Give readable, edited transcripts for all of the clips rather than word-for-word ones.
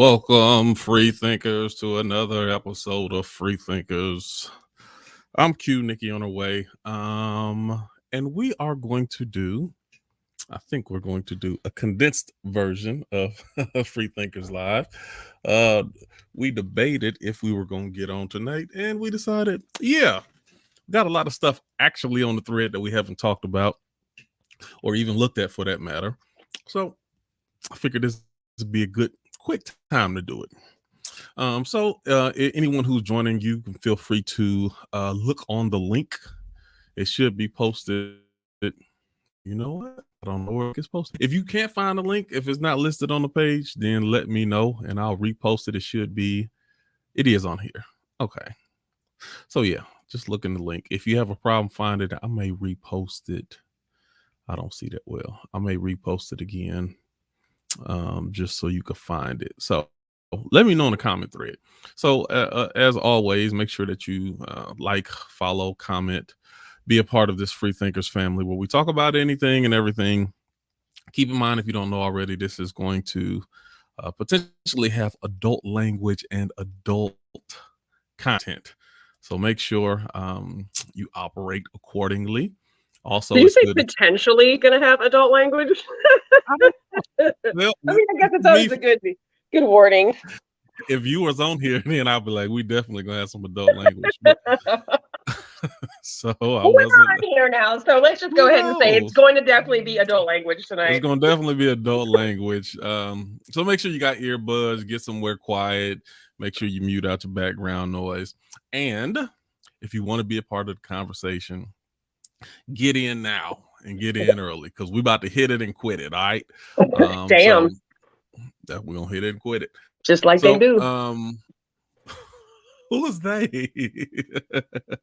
Welcome, free thinkers, to another episode of Free Thinkers. I'm Q, Nikki on her way. And we are going to do, I think we're going to do a condensed version of Free Thinkers Live. We debated if we were going to get on tonight, and we decided, yeah, got a lot of stuff actually on the thread that we haven't talked about or even looked at for that matter. So I figured this would be a good quick time to do it. Anyone who's joining, you can feel free to look on the link. It should be posted. You know what? I don't know where it gets posted. If you can't find the link, if it's not listed on the page, then let me know and I'll repost it. It is on here. Okay. So yeah, just look in the link. If you have a problem finding it, I may repost it. I don't see that well. I may repost it again. Just so you can find it. So let me know in the comment thread. So as always, make sure that you like, follow, comment, be a part of this Free Thinkers family where we talk about anything and everything. Keep in mind, if you don't know already, this is going to potentially have adult language and adult content. So make sure you operate accordingly. Also, did you say potentially going to have adult language? Well, I guess it's always a good warning. If you was on here, then I'd be like, we definitely gonna have some adult language. But, so we're on here now, so let's just go ahead and say it's going to definitely be adult language tonight. It's gonna definitely be adult language. So make sure you got earbuds, get somewhere quiet, make sure you mute out your background noise. And if you want to be a part of the conversation, get in now and get in early because we're about to hit it and quit it. All right. Damn. So we're gonna hit it and quit it. Just like they do. Who was they?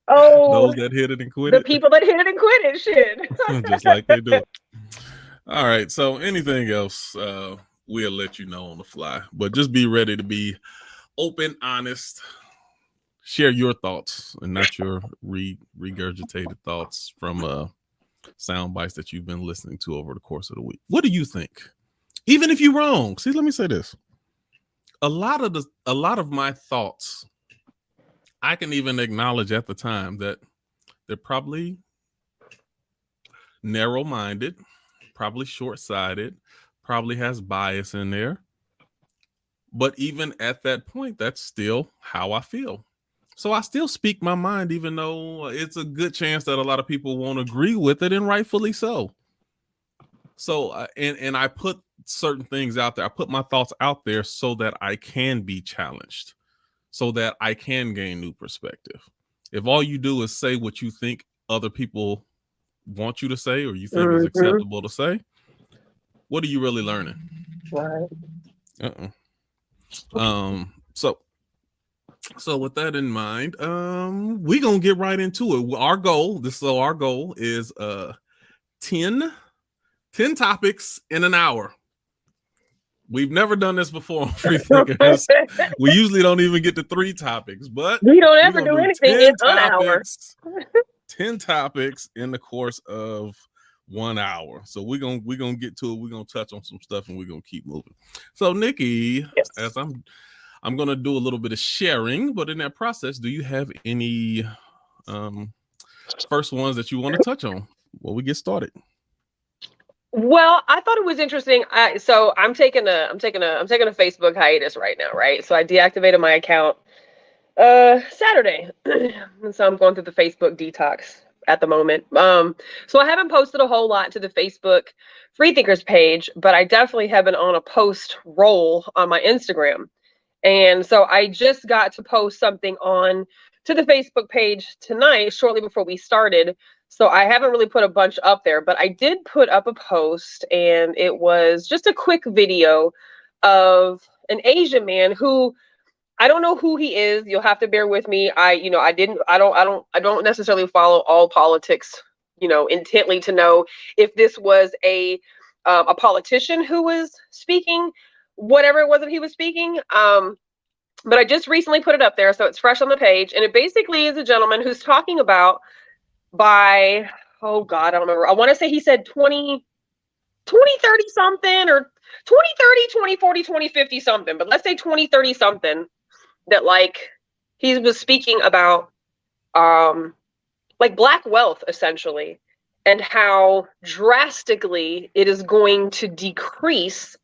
Oh, those that hit it and quit it. The people that hit it and quit it, shit. Just like they do. All right. So anything else, we'll let you know on the fly. But just be ready to be open, honest, share your thoughts and not your regurgitated thoughts from sound bites that you've been listening to over the course of the week. What do you think? Even if you're wrong. See, let me say this. A lot of my thoughts, I can even acknowledge at the time that they're probably narrow-minded, probably short-sighted, probably has bias in there. But even at that point, that's still how I feel. So I still speak my mind, even though it's a good chance that a lot of people won't agree with it, and rightfully so. So, and I put certain things out there. I put my thoughts out there so that I can be challenged, so that I can gain new perspective. If all you do is say what you think other people want you to say, or you think is acceptable to say, what are you really learning? Right. So with that in mind, we're gonna get right into it. Our goal is 10 topics in an hour. We've never done this before on Free Thinkers. We usually don't even get to 3 topics, but we don't ever do anything in an hour. 10 topics in the course of 1 hour. So we're gonna get to it. We're gonna touch on some stuff and we're gonna keep moving. So Nikki, yes. As I'm gonna do a little bit of sharing, but in that process, do you have any first ones that you want to touch on while we get started? Well, I thought it was interesting. So I'm taking a Facebook hiatus right now, right? So I deactivated my account Saturday, and so I'm going through the Facebook detox at the moment. So I haven't posted a whole lot to the Facebook Free Thinkers page, but I definitely have been on a post roll on my Instagram, and so I just got to post something on to the Facebook page tonight, shortly before we started. So I haven't really put a bunch up there, but I did put up a post, and it was just a quick video of an Asian man who, I don't know who he is. You'll have to bear with me. I don't necessarily follow all politics, intently to know if this was a politician who was speaking, whatever it was that he was speaking. But I just recently put it up there, so it's fresh on the page, and it basically is a gentleman who's talking about by, oh God, I don't remember. I want to say he said 2030 something, or 2030, 2040, 2050 something, but let's say 2030 something, that like he was speaking about like black wealth essentially, and how drastically it is going to decrease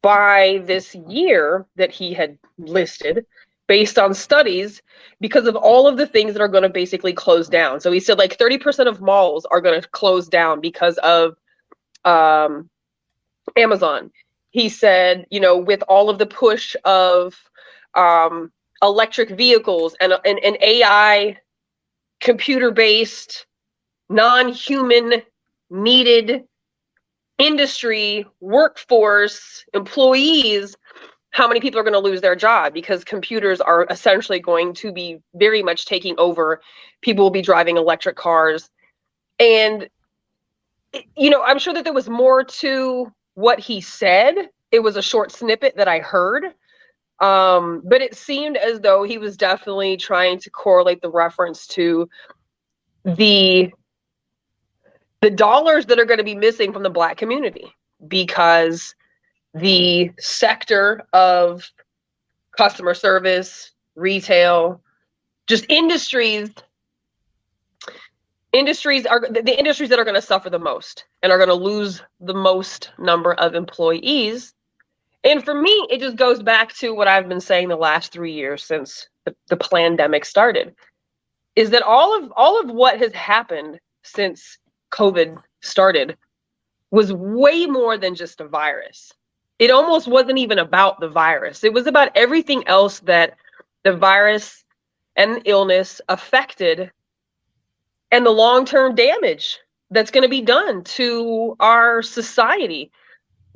by this year that he had listed based on studies, because of all of the things that are going to basically close down. So he said like 30% of malls are going to close down because of Amazon. He said, you know, with all of the push of electric vehicles and AI, computer-based, non-human needed industry, workforce, employees, how many people are going to lose their job because computers are essentially going to be very much taking over. People will be driving electric cars. And, you know, I'm sure that there was more to what he said. It was a short snippet that I heard. But it seemed as though he was definitely trying to correlate the reference to the dollars that are going to be missing from the Black community, because the sector of customer service, retail, just industries are the industries that are going to suffer the most and are going to lose the most number of employees. And for me, it just goes back to what I've been saying the last 3 years since the pandemic started, is that all of what has happened since COVID started was way more than just a virus. It almost wasn't even about the virus. It was about everything else that the virus and illness affected, and the long-term damage that's going to be done to our society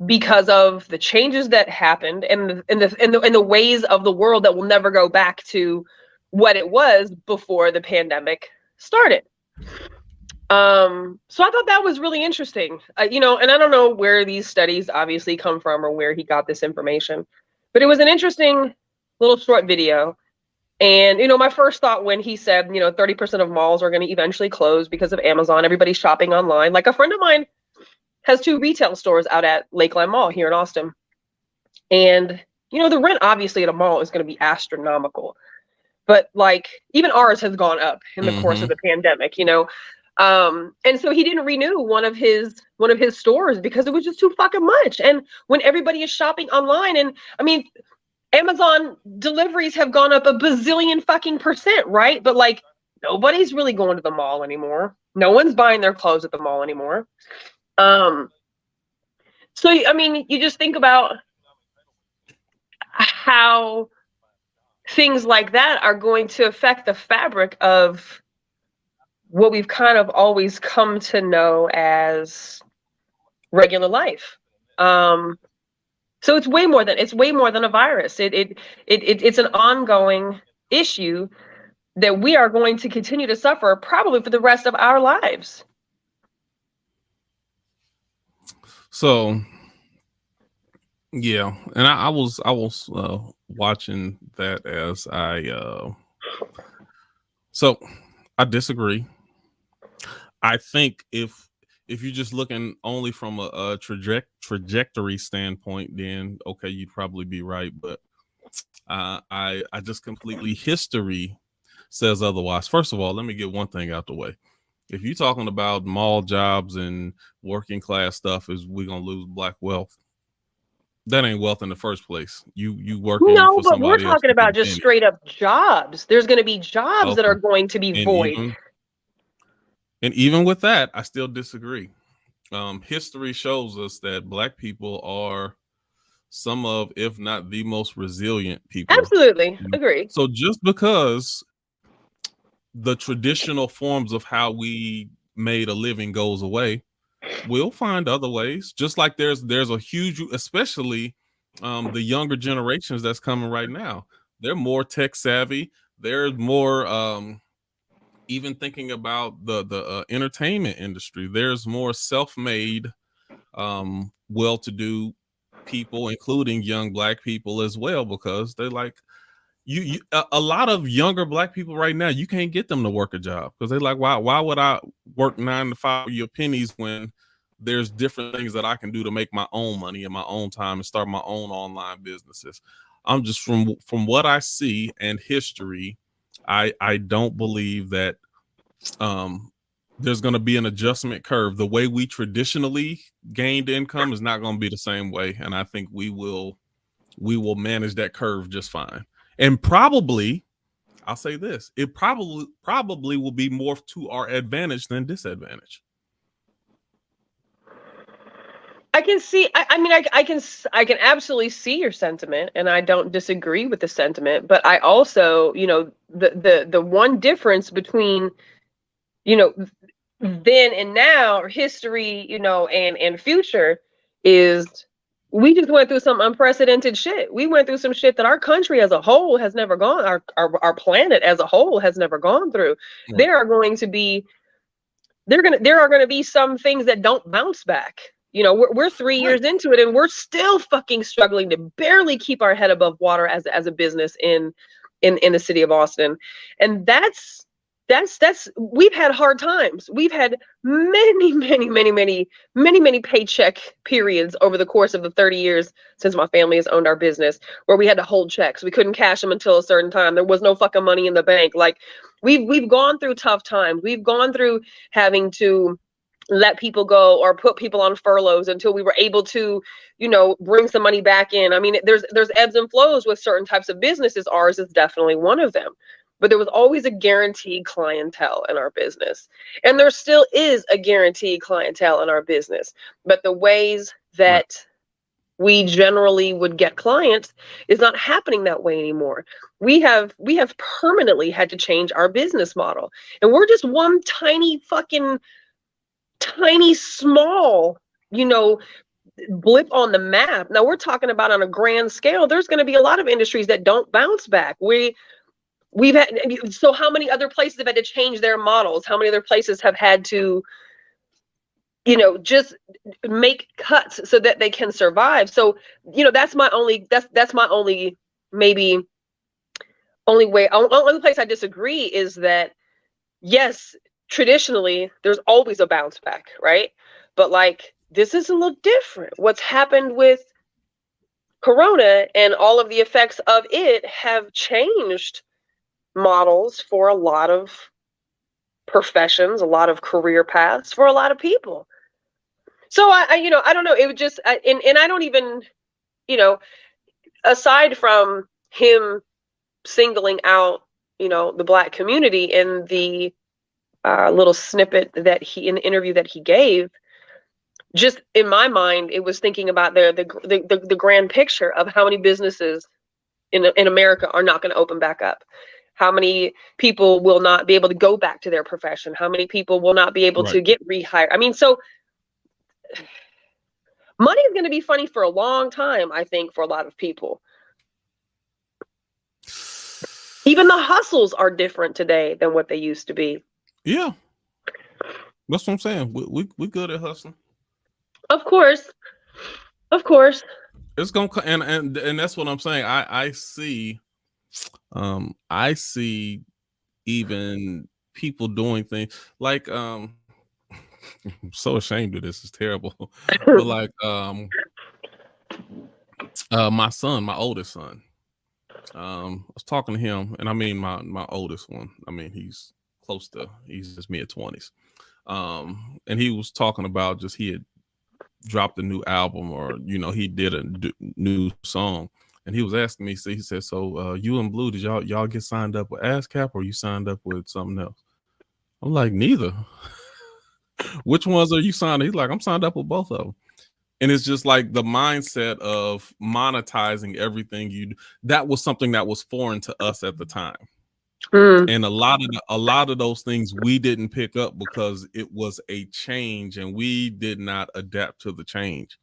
because of the changes that happened and the ways of the world that will never go back to what it was before the pandemic started. So I thought that was really interesting, you know, and I don't know where these studies obviously come from or where he got this information, but it was an interesting little short video. And, you know, my first thought when he said, you know, 30% of malls are going to eventually close because of Amazon, everybody's shopping online. Like a friend of mine has 2 retail stores out at Lakeland Mall here in Austin. And, you know, the rent obviously at a mall is going to be astronomical, but like even ours has gone up in the course of the pandemic, you know. And so he didn't renew one of his stores because it was just too fucking much. And when everybody is shopping online, and I mean, Amazon deliveries have gone up a bazillion fucking %, right? But like nobody's really going to the mall anymore. No one's buying their clothes at the mall anymore. So I mean, you just think about how things like that are going to affect the fabric of what we've kind of always come to know as regular life. So it's way more than a virus. It's an ongoing issue that we are going to continue to suffer probably for the rest of our lives. So yeah, and I was watching that as so I disagree. I think if you're just looking only from a trajectory standpoint, then okay, you'd probably be right. But I just completely, history says otherwise. First of all, let me get one thing out the way. If you're talking about mall jobs and working class stuff, is we gonna lose Black wealth? That ain't wealth in the first place. You working No, for but we're somebody else. talking about just straight up jobs. There's going to be jobs that are going to be void. And even with that, I still disagree. History shows us that Black people are some of, if not the most resilient people. Absolutely. Agree. So just because the traditional forms of how we made a living goes away, we'll find other ways. Just like there's a huge, especially the younger generations that's coming right now. They're more tech savvy. They're more even thinking about the entertainment industry. There's more self-made, well-to-do people, including young Black people as well, because they're like, a lot of younger Black people right now, you can't get them to work a job because they're like, why would I work 9 to 5 for your pennies when there's different things that I can do to make my own money in my own time and start my own online businesses. I'm just from what I see and history, I don't believe that there's going to be an adjustment curve. The way we traditionally gained income is not going to be the same way, and I think we will manage that curve just fine. And probably, I'll say this, it probably will be more to our advantage than disadvantage. I can see. I mean, I can absolutely see your sentiment, and I don't disagree with the sentiment. But I also, the one difference between, then and now, or history, and future, is we just went through some unprecedented shit. We went through some shit that our country as a whole has never gone. Our planet as a whole has never gone through. Right. There are going to be some things that don't bounce back. We're 3 years into it, and we're still fucking struggling to barely keep our head above water as a business in the city of Austin. And that's we've had hard times. We've had many paycheck periods over the course of the 30 years since my family has owned our business, where we had to hold checks. We couldn't cash them until a certain time. There was no fucking money in the bank. Like, we've gone through tough times. We've gone through having to let people go or put people on furloughs until we were able to, bring some money back in. I mean, there's ebbs and flows with certain types of businesses. Ours is definitely one of them. But there was always a guaranteed clientele in our business. And there still is a guaranteed clientele in our business. But the ways that we generally would get clients is not happening that way anymore. We have permanently had to change our business model. And we're just one tiny small, blip on the map. Now we're talking about on a grand scale, there's going to be a lot of industries that don't bounce back. We've had, so how many other places have had to change their models? How many other places have had to, just make cuts so that they can survive? So, that's my only maybe only place I disagree is that, yes, traditionally there's always a bounce back, right? But like, this is a little different. What's happened with Corona and all of the effects of it have changed models for a lot of professions, a lot of career paths for a lot of people. So I don't know. It would just, and I don't even, aside from him singling out, the Black community in the little snippet that in the interview that he gave, just in my mind, it was thinking about the grand picture of how many businesses in America are not going to open back up. How many people will not be able to go back to their profession? How many people will not be able to get rehired? I mean, so money is going to be funny for a long time, I think, for a lot of people. Even the hustles are different today than what they used to be. Yeah. That's what I'm saying. We good at hustling. Of course. It's gonna, and that's what I'm saying. I see even people doing things like I'm so ashamed of this, it's terrible. But like my son, my oldest son, I was talking to him, and I mean my oldest one, I mean he's just mid-20s, and he was talking about just he had dropped a new album, or he did a new song, and he was asking me, he said, so you and Blue, did y'all get signed up with ASCAP, or you signed up with something else? I'm like, neither. Which ones are you signed? He's like, I'm signed up with both of them. And it's just like the mindset of monetizing everything you do. That was something that was foreign to us at the time. And a lot of those things we didn't pick up because it was a change, and we did not adapt to the change.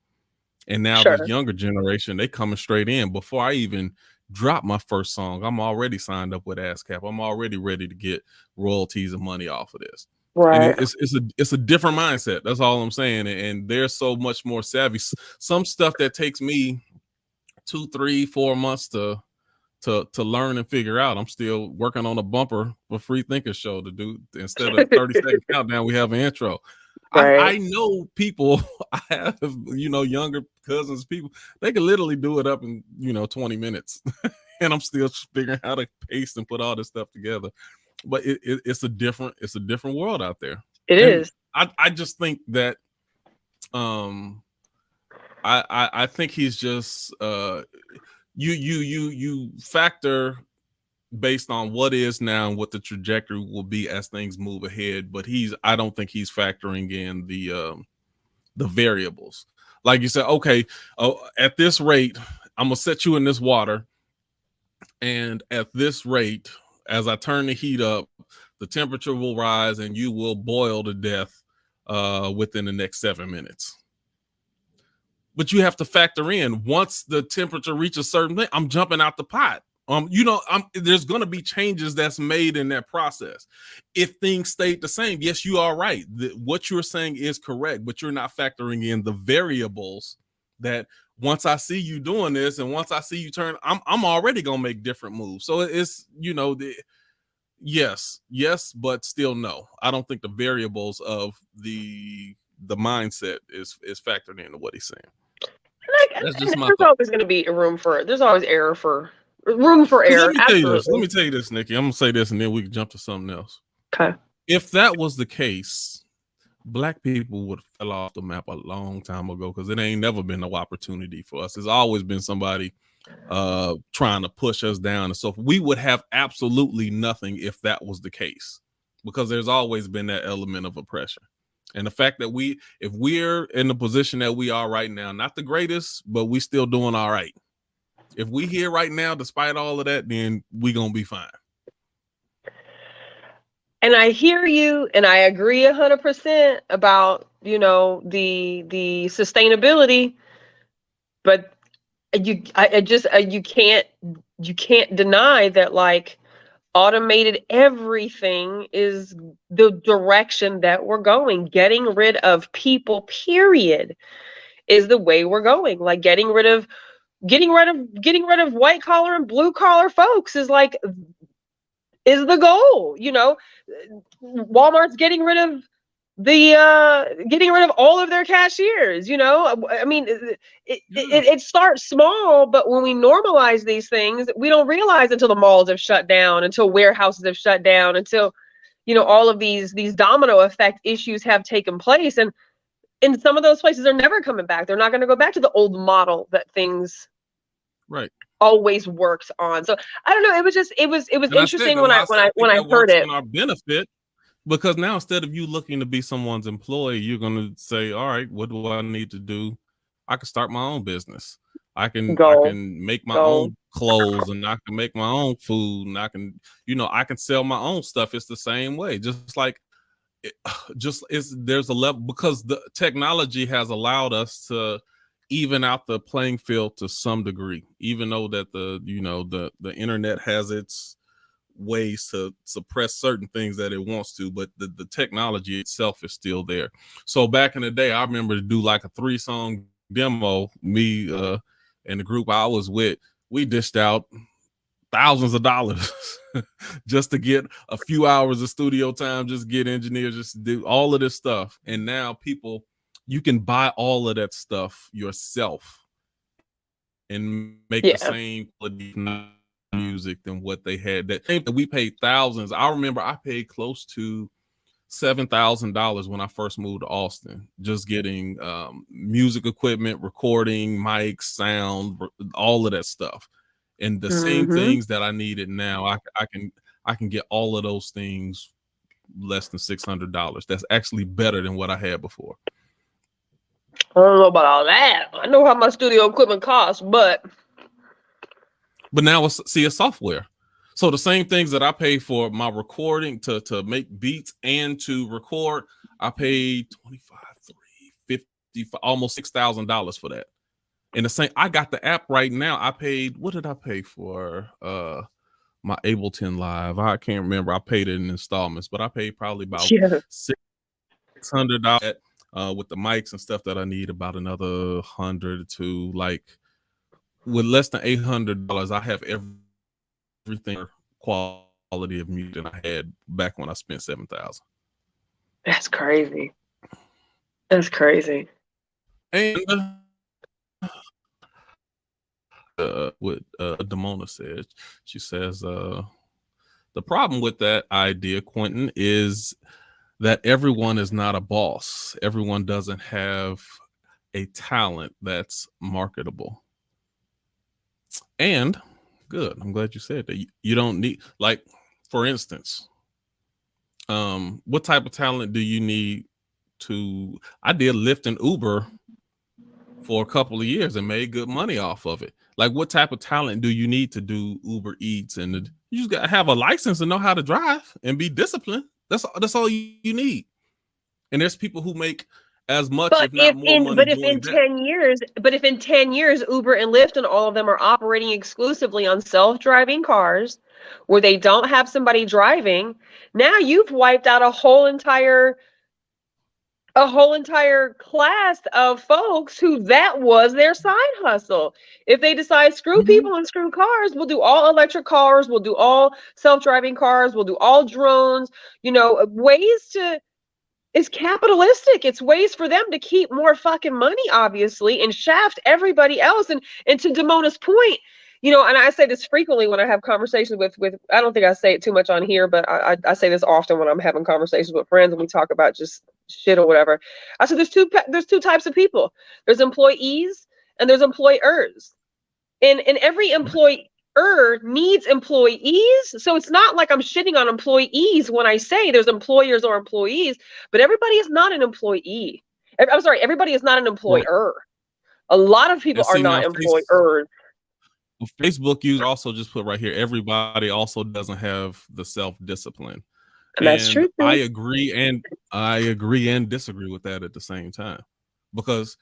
And now the younger generation, they coming straight in. Before I even drop my first song, I'm already signed up with ASCAP. I'm already ready to get royalties and money off of this. Right. And it's a different mindset. That's all I'm saying. And they're so much more savvy. Some stuff that takes me 2, 3, 4 months to learn and figure out. I'm still working on a bumper for Free Thinker Show to do. Instead of 30-second countdown, we have an intro. I know people, I have, younger cousins, people, they can literally do it up in, 20 minutes. And I'm still figuring how to paste and put all this stuff together. But it's a different world out there. It is. I just think that I think he's just you factor based on what is now and what the trajectory will be as things move ahead, but I don't think he's factoring in the variables. Like you said, okay, at this rate, I'm gonna set you in this water, and at this rate, as I turn the heat up, the temperature will rise and you will boil to death within the next 7 minutes. But you have to factor in, once the temperature reaches a certain thing, I'm jumping out the pot. There's going to be changes that's made in that process. If things stayed the same, yes, you are right. What you're saying is correct, but you're not factoring in the variables that once I see you doing this and once I see you turn, I'm already going to make different moves. So it's, yes, but still no. I don't think the variables of the mindset is factored into what he's saying. That's just my thought. There's always going to be room for error. Let me tell you this, Nikki. I'm gonna say this and then we can jump to something else. Okay. If that was the case, Black people would have fell off the map a long time ago, because it ain't never been no opportunity for us. It's always been somebody trying to push us down, and so we would have absolutely nothing if that was the case, because there's always been that element of oppression. And the fact that if we're in the position that we are right now, not the greatest, but we still doing all right. If we here right now, despite all of that, then we gonna be fine. And I hear you, and I agree 100% about the sustainability, but you can't deny that, like, automated everything is the direction that we're going. Getting rid of people, period, is the way we're going. Like, getting rid of white collar and blue collar folks is the goal. Walmart's getting rid of all of their cashiers. I mean, it starts small, but when we normalize these things, we don't realize until the malls have shut down, until warehouses have shut down, until all of these domino effect issues have taken place. And in some of those places are never coming back. They're not going to go back to the old model that things always works on. So I don't know. It was interesting when I heard it. In our benefit, because now instead of you looking to be someone's employee, you're going to say, all right, what do I need to do? I can start my own business. I can make my own clothes, and I can make my own food, and I can sell my own stuff. It's the same way. Just like there's a level, because the technology has allowed us to even out the playing field to some degree, even though that the internet has its ways to suppress certain things that it wants to, but the technology itself is still there. So back in the day, I remember to do like a 3-song demo, me and the group I was with, we dished out thousands of dollars just to get a few hours of studio time, just get engineers, just to do all of this stuff. And now you can buy all of that stuff yourself and make the same music than what they had. That we paid thousands. I remember I paid close to $7,000 when I first moved to Austin, just getting music equipment, recording, mics, sound, all of that stuff. And the same things that I needed now, I can get all of those things less than $600. That's actually better than what I had before. I don't know about all that. I know how much studio equipment costs, but now it's software. So the same things that I pay for my recording to make beats and to record, I paid $25,350, almost $6,000 for that. And the same, I got the app right now. I paid, what did I pay for my Ableton Live? I can't remember. I paid it in installments, but I paid probably about $600 with the mics and stuff that I need, about another $100 to, like, with less than $800, I have everything quality of music I had back when I spent $7,000. That's crazy. That's crazy. And what Damona said, she says, the problem with that idea, Quentin, is that everyone is not a boss. Everyone doesn't have a talent that's marketable. And good, I'm glad you said that. You don't need, like, for instance, what type of talent do you need to? I did Lyft and Uber for a couple of years and made good money off of it. Like, what type of talent do you need to do Uber Eats? And you just gotta have a license and know how to drive and be disciplined. That's all you need. And there's people who make as much, But if not more, money doing that. If in 10 years, Uber and Lyft and all of them are operating exclusively on self-driving cars where they don't have somebody driving, now you've wiped out a whole entire class of folks who that was their side hustle. If they decide screw people and screw cars, we'll do all electric cars, we'll do all self-driving cars, we'll do all drones, ways to, it's capitalistic. It's ways for them to keep more fucking money, obviously, and shaft everybody else. And to Damona's point, and I say this frequently when I have conversations with I don't think I say it too much on here, but I say this often when I'm having conversations with friends and we talk about just shit or whatever. I said there's two types of people. There's employees and there's employers. And every employee needs employees. So it's not like I'm shitting on employees when I say there's employers or employees, but everybody is not an employee. I'm sorry, everybody is not an employer. Right. A lot of people are not employers. Facebook user also just put right here, everybody also doesn't have the self-discipline. And that's true. I agree and disagree with that at the same time. Because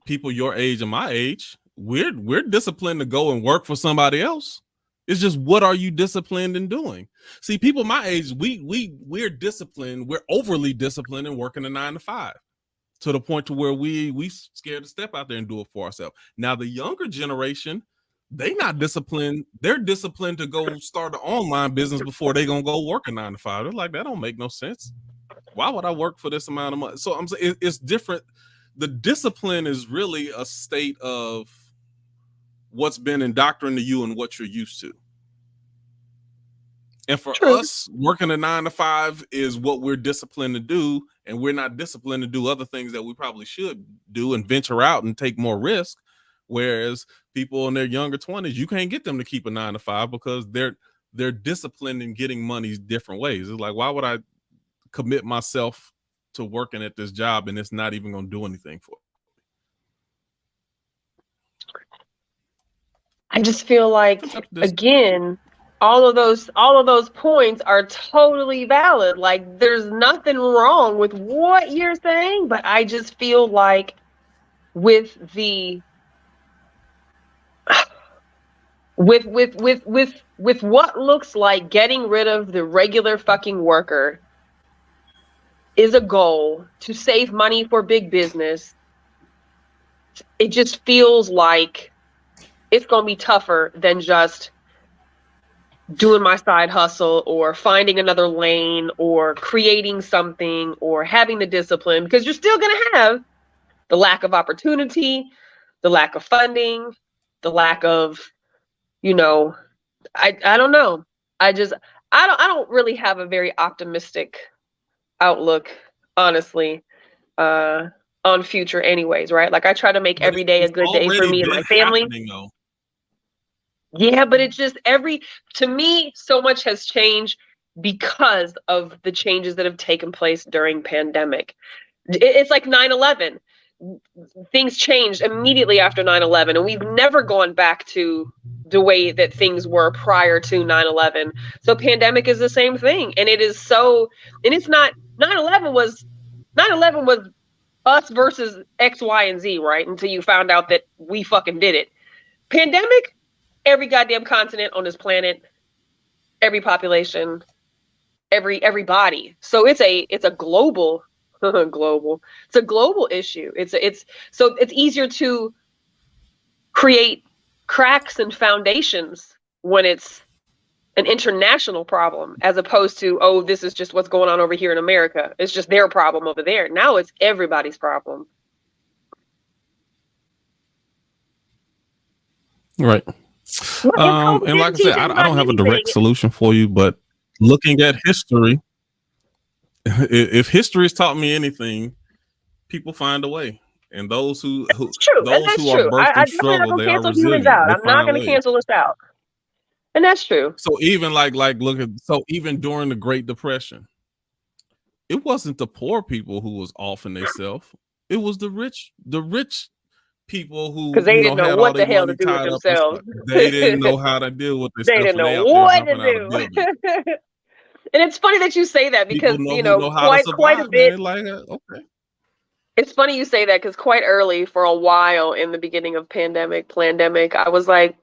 people your age and my age, we're disciplined to go and work for somebody else. It's just, what are you disciplined in doing? See, people my age, we're disciplined, we're overly disciplined in working a 9 to 5 to the point to where we scared to step out there and do it for ourselves. Now the younger generation, they not disciplined. They're disciplined to go start an online business before they gonna go work a 9 to 5. They're like, that don't make no sense. Why would I work for this amount of money? So I'm saying it's different. The discipline is really a state of what's been indoctrinated to you and what you're used to. And for us, working a 9 to 5 is what we're disciplined to do, and we're not disciplined to do other things that we probably should do and venture out and take more risk. Whereas people in their younger 20s, you can't get them to keep a 9 to 5 because they're disciplined in getting money different ways. It's like, why would I commit myself to working at this job and it's not even going to do anything for me? I just feel like, again, all of those points are totally valid. Like, there's nothing wrong with what you're saying, but I just feel like with what looks like getting rid of the regular fucking worker is a goal to save money for big business. It just feels like it's going to be tougher than just doing my side hustle or finding another lane or creating something or having the discipline, because you're still going to have the lack of opportunity, the lack of funding, the lack of, I don't know. I don't really have a very optimistic outlook, honestly, on future anyways, right? Like, I try to make every day a good day for me and my family. Yeah, but it's just to me, so much has changed because of the changes that have taken place during pandemic. It's like 9/11. Things changed immediately after 9/11, and we've never gone back to the way that things were prior to 9/11. So pandemic is the same thing. And it's not, 9/11 was us versus X, Y, and Z, right? Until you found out that we fucking did it. Pandemic, every goddamn continent on this planet, every population, everybody. So it's a global it's a global issue. So it's easier to create cracks and foundations when it's an international problem, as opposed to, oh, this is just what's going on over here in America. It's just their problem over there. Now it's everybody's problem. Right. And like I said, I don't have a direct solution for you, but looking at history, if history has taught me anything, people find a way. And those who are birthed in struggle, they are resilient. I'm not going to cancel us out. And that's true. So even even during the Great Depression, it wasn't the poor people who was off in themselves. It was the rich people who, because they didn't know what the hell to do with themselves. They didn't know how to deal with this. They didn't know what to do. And it's funny that you say that, because quite a bit. Okay. It's funny you say that, because quite early, for a while in the beginning of pandemic, I was like,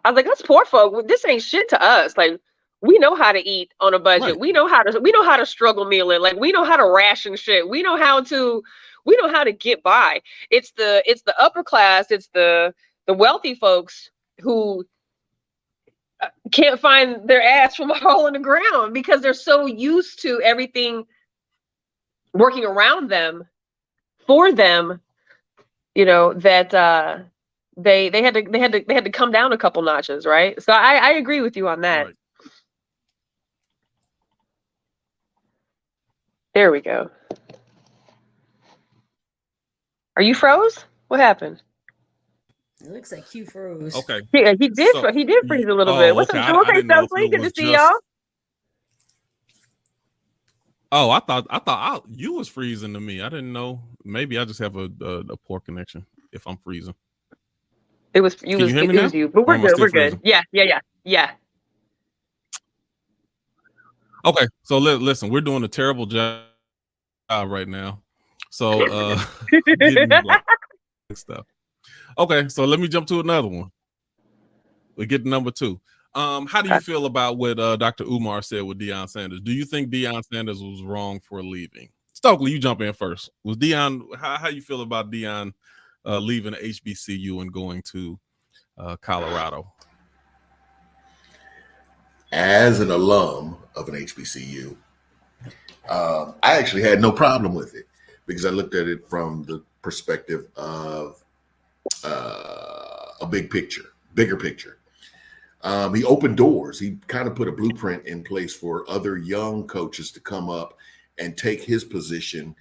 us poor folk, this ain't shit to us. Like, we know how to eat on a budget. Right. We know how to struggle meal in. Like, we know how to ration shit. We know how to get by. It's the upper class, it's the wealthy folks who can't find their ass from a hole in the ground, because they're so used to everything working around them for them, that they had to come down a couple notches, right? So I agree with you on that. Right. There we go. Are you froze? What happened? It looks like Q froze. Okay. Yeah, he did freeze a little bit. What's up? Okay, Stokely, good to see y'all. Oh, I thought you was freezing to me. I didn't know. Maybe I just have a poor connection if I'm freezing. It was you. It was you. But we're good. We're good. Yeah. Okay, so listen, we're doing a terrible job right now. So stuff. Okay, so let me jump to another one. We get to number 2. How do you feel about what Dr. Umar said with Deion Sanders? Do you think Deion Sanders was wrong for leaving? Stokely, you jump in first. Was Deion? How you feel about Deion leaving HBCU and going to Colorado? As an alum of an HBCU, I actually had no problem with it, because I looked at it from the perspective of a bigger picture. He opened doors. He kind of put a blueprint in place for other young coaches to come up and take his position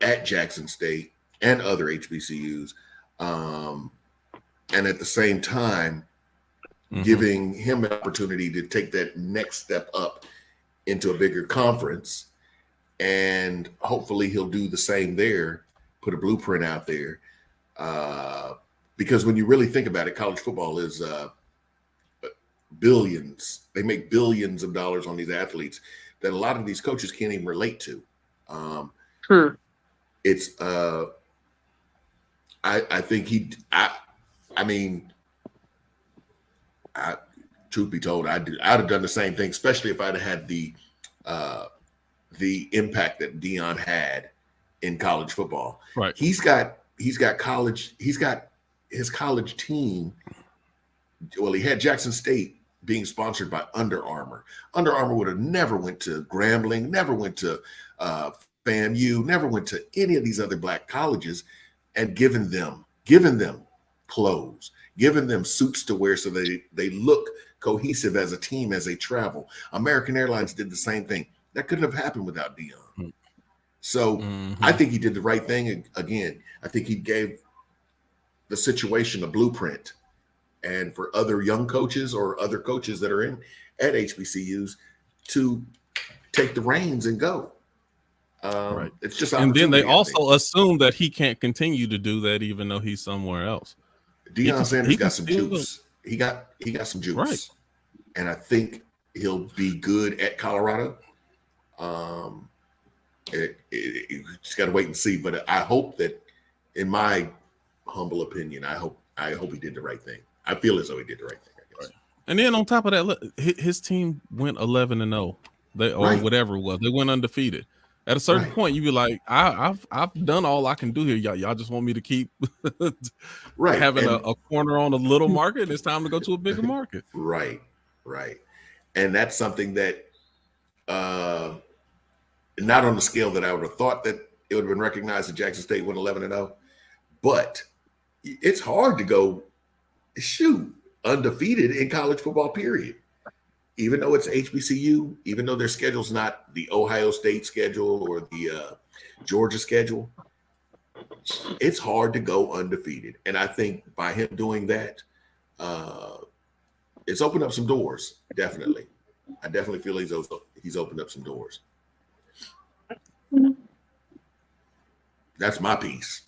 at Jackson State and other HBCUs. And at the same time, giving him an opportunity to take that next step up into a bigger conference. And hopefully he'll do the same there, put a blueprint out there. Because when you really think about it, college football is billions. They make billions of dollars on these athletes that a lot of these coaches can't even relate to. It's I think truth be told, I'd have done the same thing, especially if I'd had the impact that Deion had in college football. Right. He's got his college team. Well, he had Jackson State being sponsored by Under Armour. Under Armour would have never went to Grambling, never went to FAMU, never went to any of these other black colleges and given them clothes, given them suits to wear so they look cohesive as a team as they travel. American Airlines did the same thing. That couldn't have happened without Deion. So I think he did the right thing. Again, I think he gave the situation a blueprint. And for other young coaches or other coaches that are at HBCUs to take the reins and go. Right. It's just, and then they also assume that he can't continue to do that, even though he's somewhere else. Deion Sanders got some juice. He got some juice, right? And I think he'll be good at Colorado. You just got to wait and see. But I hope that, in my humble opinion, I hope he did the right thing. I feel as though he did the right thing, I guess. Right. And then on top of that, his team went 11-0. Or whatever it was. They went undefeated. At a certain point, you be like, I've done all I can do here. Y'all just want me to keep having a corner on a little market. It's time to go to a bigger market. Right. And that's something that not on the scale that I would have thought that it would have been recognized that Jackson State went 11-0, but it's hard to go undefeated in college football, period. Even though it's HBCU, even though their schedule's not the Ohio State schedule or the Georgia schedule, it's hard to go undefeated. And I think by him doing that, it's opened up some doors. Definitely. I definitely feel he's opened up some doors. That's my piece.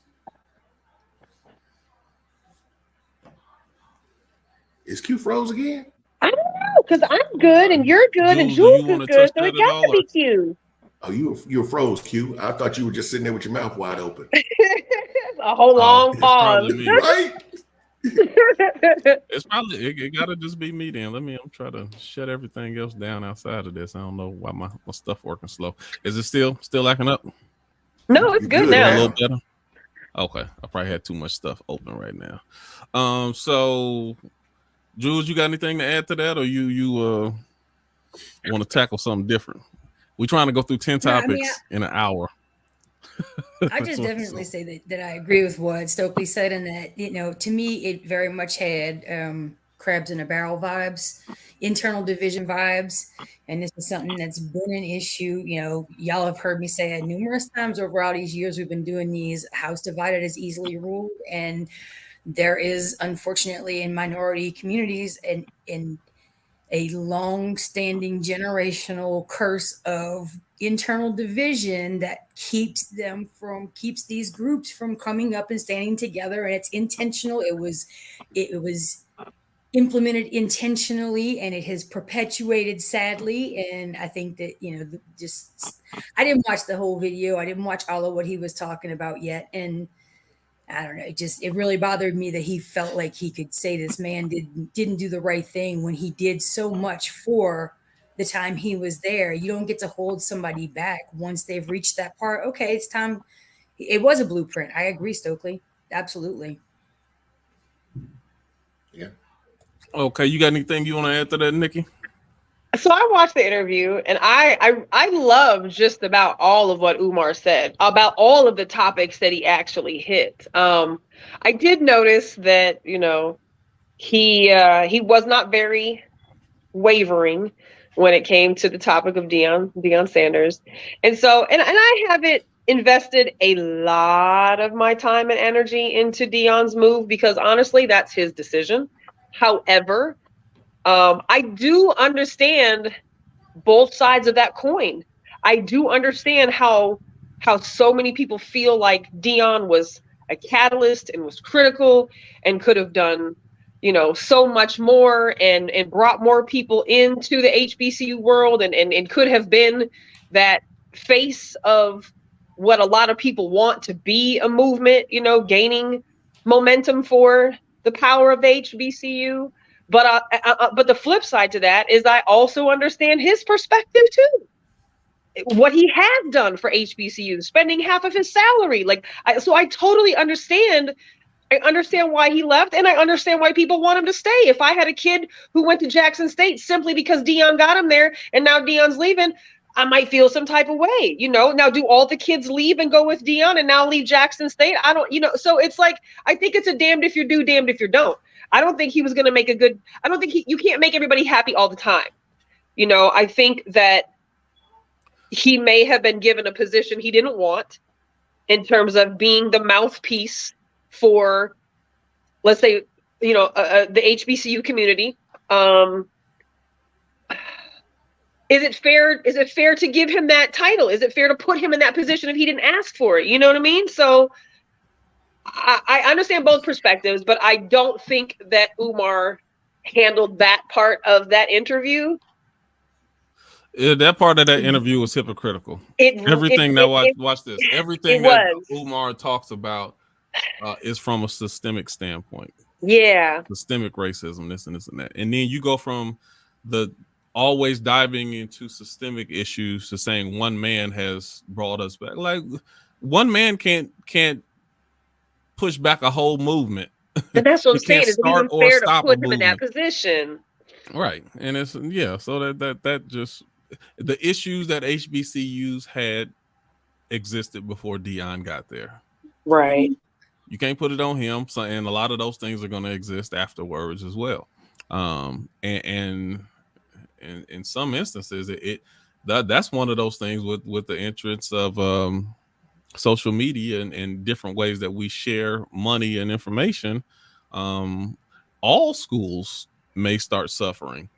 Is Q froze again? I don't know, because I'm good and you're good and Jules is good, so it got to be Q. Oh, you were froze, Q. I thought you were just sitting there with your mouth wide open. A whole long pause. Right? It's probably it gotta just be me then. I'm try to shut everything else down outside of this. I don't know why my stuff working slow. Is it still acting up? No, it's good now. A little better. Okay, I probably had too much stuff open right now. So Jules, you got anything to add to that, or you want to tackle something different? We're trying to go through 10 topics in an hour. I just definitely say that I agree with what Stokely said, and that, to me, it very much had crabs in a barrel vibes, internal division vibes. And this is something that's been an issue. Y'all have heard me say it numerous times over all these years we've been doing these. House divided is easily ruled. And there is, unfortunately, in minority communities in a long-standing generational curse of internal division that keeps these groups from coming up and standing together. And it's intentional. It was implemented intentionally, and it has perpetuated sadly. And I think that, I didn't watch the whole video. I didn't watch all of what he was talking about yet. And I don't know. It really bothered me that he felt like he could say this man didn't do the right thing when he did so much for the time he was there. You don't get to hold somebody back once they've reached that part. Okay, it's time. It was a blueprint. I agree, Stokely. Absolutely. Yeah. Okay, you got anything you want to add to that, Nikki? So I watched the interview, and I love just about all of what Umar said about all of the topics that he actually hit. I did notice that he was not very wavering when it came to the topic of Deion Sanders, and I haven't invested a lot of my time and energy into Deion's move because honestly, that's his decision. However, I do understand both sides of that coin. I do understand how so many people feel like Deion was a catalyst and was critical and could have done, so much more and brought more people into the HBCU world and could have been that face of what a lot of people want to be a movement, gaining momentum for the power of the HBCU. But the flip side to that is I also understand his perspective too. What he has done for HBCU, spending half of his salary, so I totally understand. I understand why he left, and I understand why people want him to stay. If I had a kid who went to Jackson State simply because Deion got him there, and now Deion's leaving, I might feel some type of way. Now do all the kids leave and go with Deion and now leave Jackson State? I don't. So it's like I think it's a damned if you do, damned if you don't. I don't think he was going to make I don't think you can't make everybody happy all the time. I think that he may have been given a position he didn't want in terms of being the mouthpiece for, let's say, the HBCU community. Is it fair to give him that title? Is it fair to put him in that position if he didn't ask for it? You know what I mean? So I understand both perspectives, but I don't think that Umar handled that part of that interview. That part of that interview was hypocritical. Watch this. Everything that Umar talks about is from a systemic standpoint. Yeah. Systemic racism, this and this and that. And then you go from the always diving into systemic issues to saying one man has brought us back. Like one man can't push back a whole movement. And that's what I'm saying. Is it even fair to put him in that position? Right. And it's so that just the issues that HBCUs had existed before Dion got there. Right. You can't put it on him. So, and a lot of those things are going to exist afterwards as well. And in some instances, that's one of those things with the entrance of social media and different ways that we share money and information. All schools may start suffering.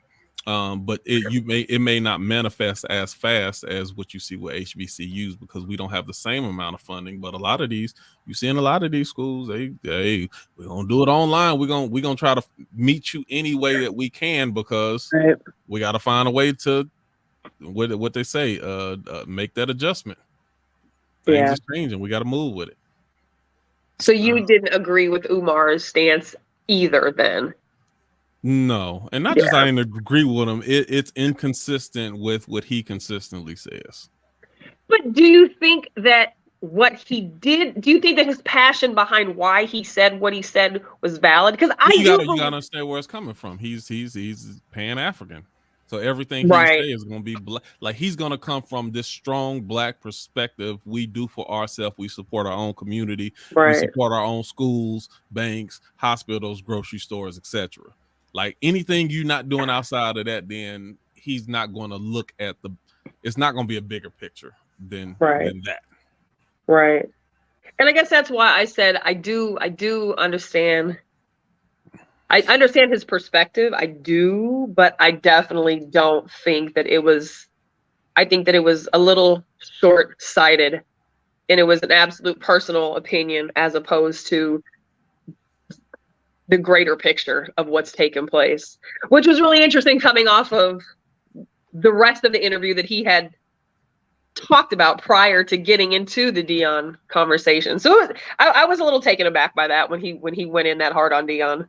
But it may not manifest as fast as what you see with HBCUs because we don't have the same amount of funding. But a lot of these, you see in a lot of these schools, we're gonna do it online. We're gonna try to meet you any way that we can because we got to find a way to what they say, make that adjustment. Things is changing. We got to move with it. So you didn't agree with Umar's stance either, then? No, and not just I didn't agree with him. It's inconsistent with what he consistently says. But do you think that what he did? Do you think that his passion behind why he said what he said was valid? Because you gotta understand where it's coming from. He's Pan-African, so everything he says is gonna be black. Like he's gonna come from this strong black perspective. We do for ourselves. We support our own community. We support our own schools, banks, hospitals, grocery stores, etc. Like anything you're not doing outside of that, then he's not going to look at it's not going to be a bigger picture than that. Right. And I guess that's why I said I do understand. I understand his perspective. I do, but I definitely don't think that I think that it was a little short-sighted and it was an absolute personal opinion as opposed to the greater picture of what's taken place, which was really interesting coming off of the rest of the interview that he had talked about prior to getting into the Dion conversation. So I was a little taken aback by that when he went in that hard on Dion.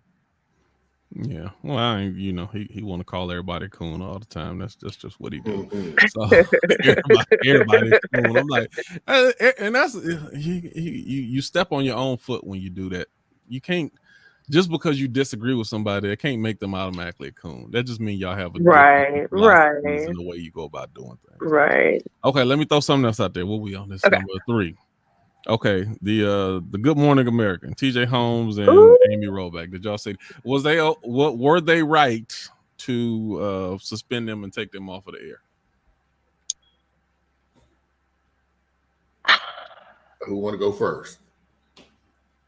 Yeah, well, he want to call everybody coon all the time. That's just what he do. So everybody's coon. I'm like, and that's you step on your own foot when you do that. You can't. Just because you disagree with somebody, that can't make them automatically a coon. That just means y'all have a different philosophies in the way you go about doing things. Right. Okay, let me throw something else out there. What we on this number 3? Okay, the Good Morning American, TJ Holmes and Amy Roback. Did y'all say were they right to suspend them and take them off of the air? Who want to go first?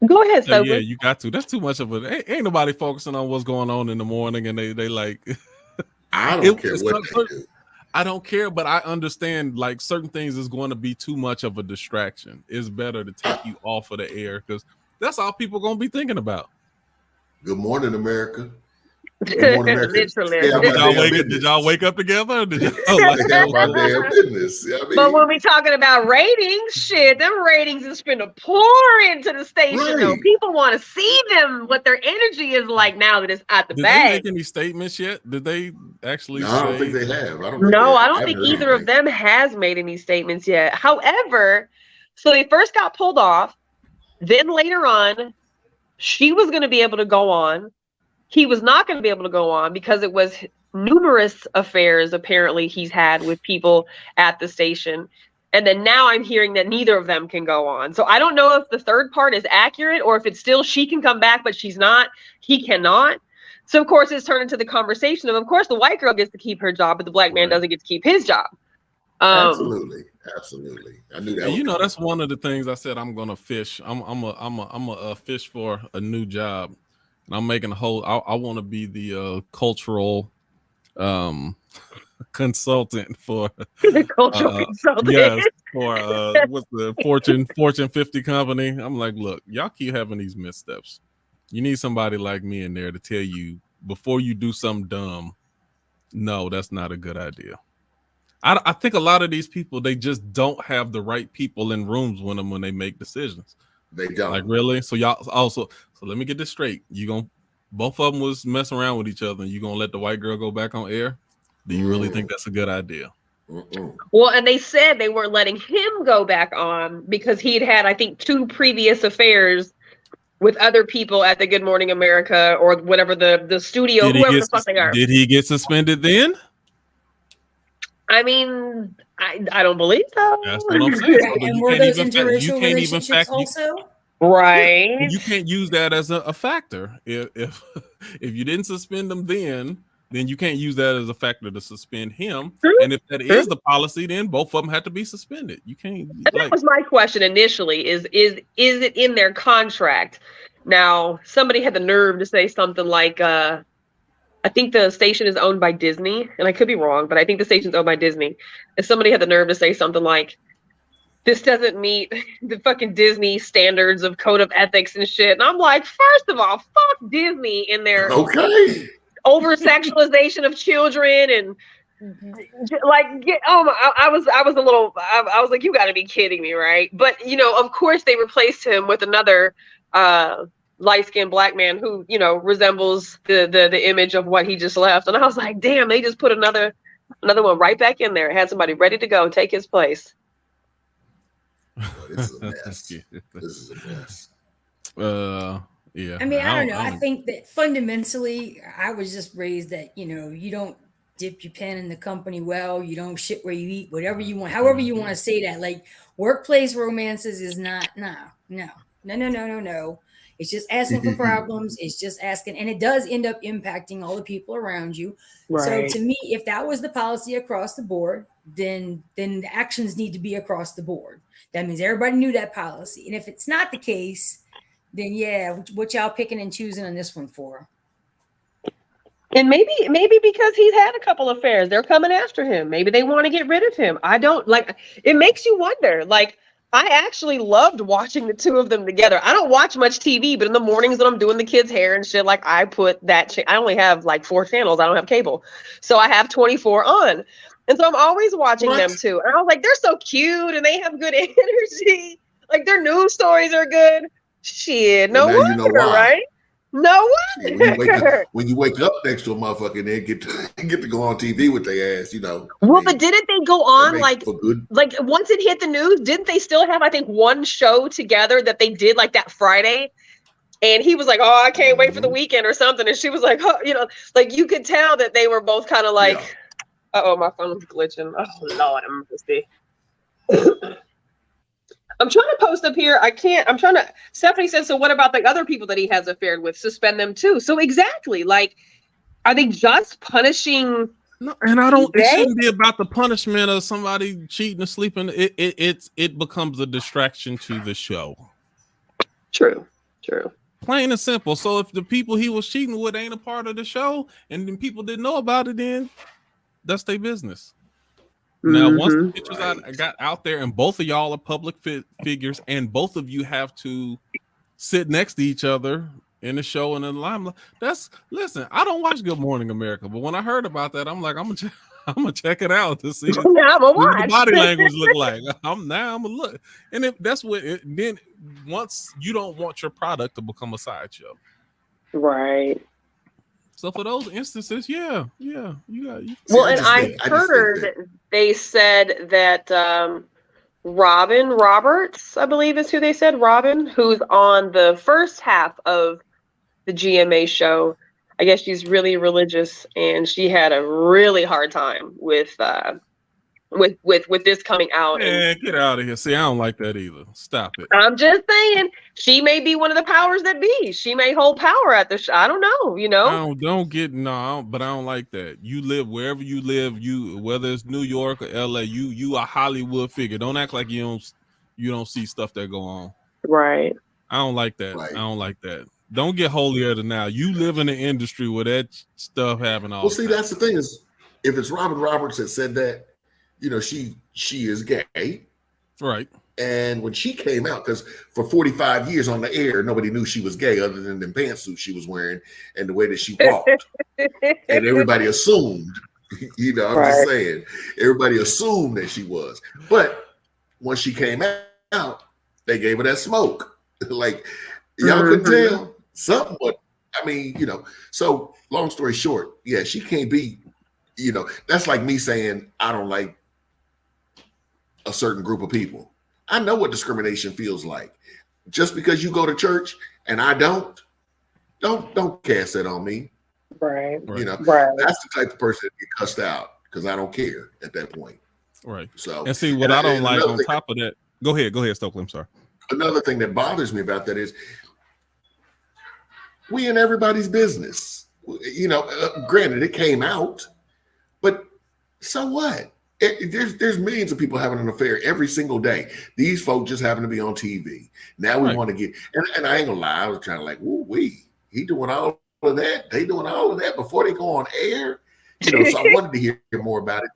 Go ahead, Sophie. Yeah, you got to. That's too much of it. Ain't nobody focusing on what's going on in the morning, and they like. I don't care what they do. I don't care, but I understand like certain things is going to be too much of a distraction. It's better to take you off of the air because that's all people are going to be thinking about. Good morning, America. Good morning, America. Did y'all wake up together? Or did my damn business. But when we talking about ratings, shit, them ratings is finna pour into the station. Though people want to see them, what their energy is like now that it's at the bag. Did they make any statements yet? Did they actually? No, I don't think they have. I don't think either of them has made any statements yet. However, so they first got pulled off. Then later on, she was going to be able to go on. He was not going to be able to go on because it was numerous affairs apparently he's had with people at the station. And then now I'm hearing that neither of them can go on. So I don't know if the third part is accurate or if it's still she can come back, but she's not. He cannot. So, of course, it's turned into the conversation of course, the white girl gets to keep her job, but the black man doesn't get to keep his job. Absolutely. I knew that. That's one of the things I said I'm going to fish. I'm a fish for a new job. And I'm making I want to be the cultural consultant for the cultural consultant. Yes, for what's the Fortune 50 company. I'm like, look, y'all keep having these missteps. You need somebody like me in there to tell you before you do something dumb. No, that's not a good idea. I think a lot of these people, they just don't have the right people in rooms with them when they make decisions. They don't. Like, really? So y'all also, so let me get this straight. Both of them was messing around with each other and you gonna let the white girl go back on air? Do you really think that's a good idea? Well, and they said they weren't letting him go back on because he'd had, I think, 2 previous affairs with other people at the Good Morning America or whatever the studio, whoever the fuck they are. Did he get suspended then? I mean, I don't believe so. That's what I'm saying. So And were those interracial relationships also? Right. Yeah, you can't use that as a factor. If you didn't suspend him then you can't use that as a factor to suspend him. True. And if that is the policy, then both of them have to be suspended. You can't. And that was my question initially: is it in their contract? Now, somebody had the nerve to say something like, "I think the station is owned by Disney," and I could be wrong, but I think the station's owned by Disney. And somebody had the nerve to say something like, "This doesn't meet the fucking Disney standards of code of ethics and shit." And I'm like, first of all, fuck Disney in their over sexualization of children and like I was like, you got to be kidding me, right? But of course they replaced him with another light-skinned black man who resembles the image of what he just left, and I was like, damn, they just put another one right back in there, had somebody ready to go take his place. This is a mess. This is a mess. Yeah. I mean, I don't know. I think that fundamentally, I was just raised that, you don't dip your pen in the company well, you don't shit where you eat, whatever you want, however you want to say that. Like, workplace romances is not, no. It's just asking for problems. It's just asking, and it does end up impacting all the people around you. Right. So to me, if that was the policy across the board, then the actions need to be across the board. That means everybody knew that policy. And if it's not the case, then yeah, what y'all picking and choosing on this one for? And maybe because he's had a couple of affairs, they're coming after him. Maybe they want to get rid of him. I don't like. It makes you wonder. Like, I actually loved watching the two of them together. I don't watch much TV, but in the mornings when I'm doing the kids' hair and shit, like, I put that. I only have like 4 channels. I don't have cable, so I have 24 on, and so I'm always watching them too. And I was like, they're so cute and they have good energy. Like, their news stories are good. Shit, no wonder, right? No wonder. When you wake up next to a motherfucker and they get to go on TV with their ass, Well, but didn't they go on like once it hit the news? Didn't they still have, I think, one show together that they did like that Friday? And he was like, "Oh, I can't wait for the weekend" or something, and she was like, "Oh," like you could tell that they were both kind of like, "Uh-oh, my phone's glitching." Oh Lord, I'm gonna see. I'm trying to post up here. I can't. Stephanie says, so what about the other people that he has affared with? Suspend them too. So exactly, like, are they just punishing? No, and I don't. It shouldn't be about the punishment of somebody cheating or sleeping. It becomes a distraction to the show. True. Plain and simple. So if the people he was cheating with ain't a part of the show, and then people didn't know about it, then that's their business. Now, once the pictures got out there, and both of y'all are public figures, and both of you have to sit next to each other in the show and in the limelight. Listen, I don't watch Good Morning America, but when I heard about that, I'm like, I'm gonna check it out to see what the body language look like. I'm gonna look, and if that's what then once you don't want your product to become a sideshow, right? So for those instances, yeah, you got. Well, and I heard they said that Robin Roberts, I believe is who they said, Robin, who's on the first half of the GMA show. I guess she's really religious, and she had a really hard time with this coming out. Man, get out of here. See, I don't like that either. Stop it. I'm just saying, she may be one of the powers that be. She may hold power at the show. I don't know, but I don't like that. You live wherever you live, whether it's New York or LA, you a Hollywood figure. Don't act like you don't see stuff that go on. Right. I don't like that. Right. I don't like that. Don't get holier than thou. You live in an industry where that stuff happen all the time. That's the thing is, if it's Robin Roberts that said that, she is gay. Right. And when she came out, because for 45 years on the air, nobody knew she was gay other than the pantsuit she was wearing and the way that she walked. And everybody assumed, I'm just saying, everybody assumed that she was. But when she came out, they gave her that smoke. Like, y'all couldn't tell something, but I mean, so long story short, yeah, she can't be, that's like me saying I don't like a certain group of people. I know what discrimination feels like. just because you go to church and I don't cast that on me. Right. You know, Right. that's the type of person that get cussed out because I don't care at that point. Right. So, and see what I don't like on thing, top of that. Go ahead, Stokely. I'm sorry. Another thing that bothers me about that is we in everybody's business. You know, granted, it came out, but so what? There's millions of people having an affair every single day. These folks just happen to be on TV. Now we want to get, and I ain't gonna lie, I was trying to like, ooh, he doing all of that. They doing all of that before they go on air. You know, so I wanted to hear more about it.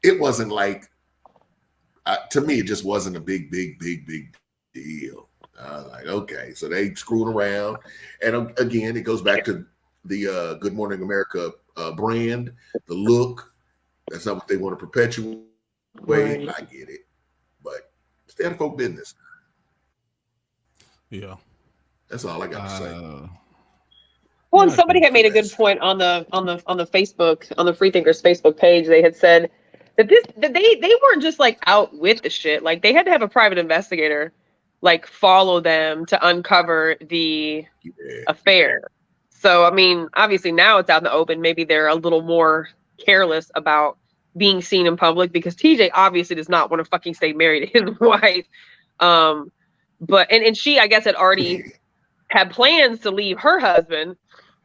It wasn't like, to me, it just wasn't a big deal. Like, okay, so they screwed around. And again, it goes back to the Good Morning America brand, the look. That's not what they want to perpetuate. Right. I get it. But stay out of folk business. Yeah. That's all I got to say. Well, and somebody had made a good point on the Facebook, on the Freethinkers Facebook page. They had said that they weren't just like out with the shit. Like they had to have a private investigator like follow them to uncover the affair. So I mean, obviously now it's out in the open. Maybe they're a little more careless about being seen in public because TJ obviously does not want to fucking stay married to his wife. But she, I guess, had already had plans to leave her husband.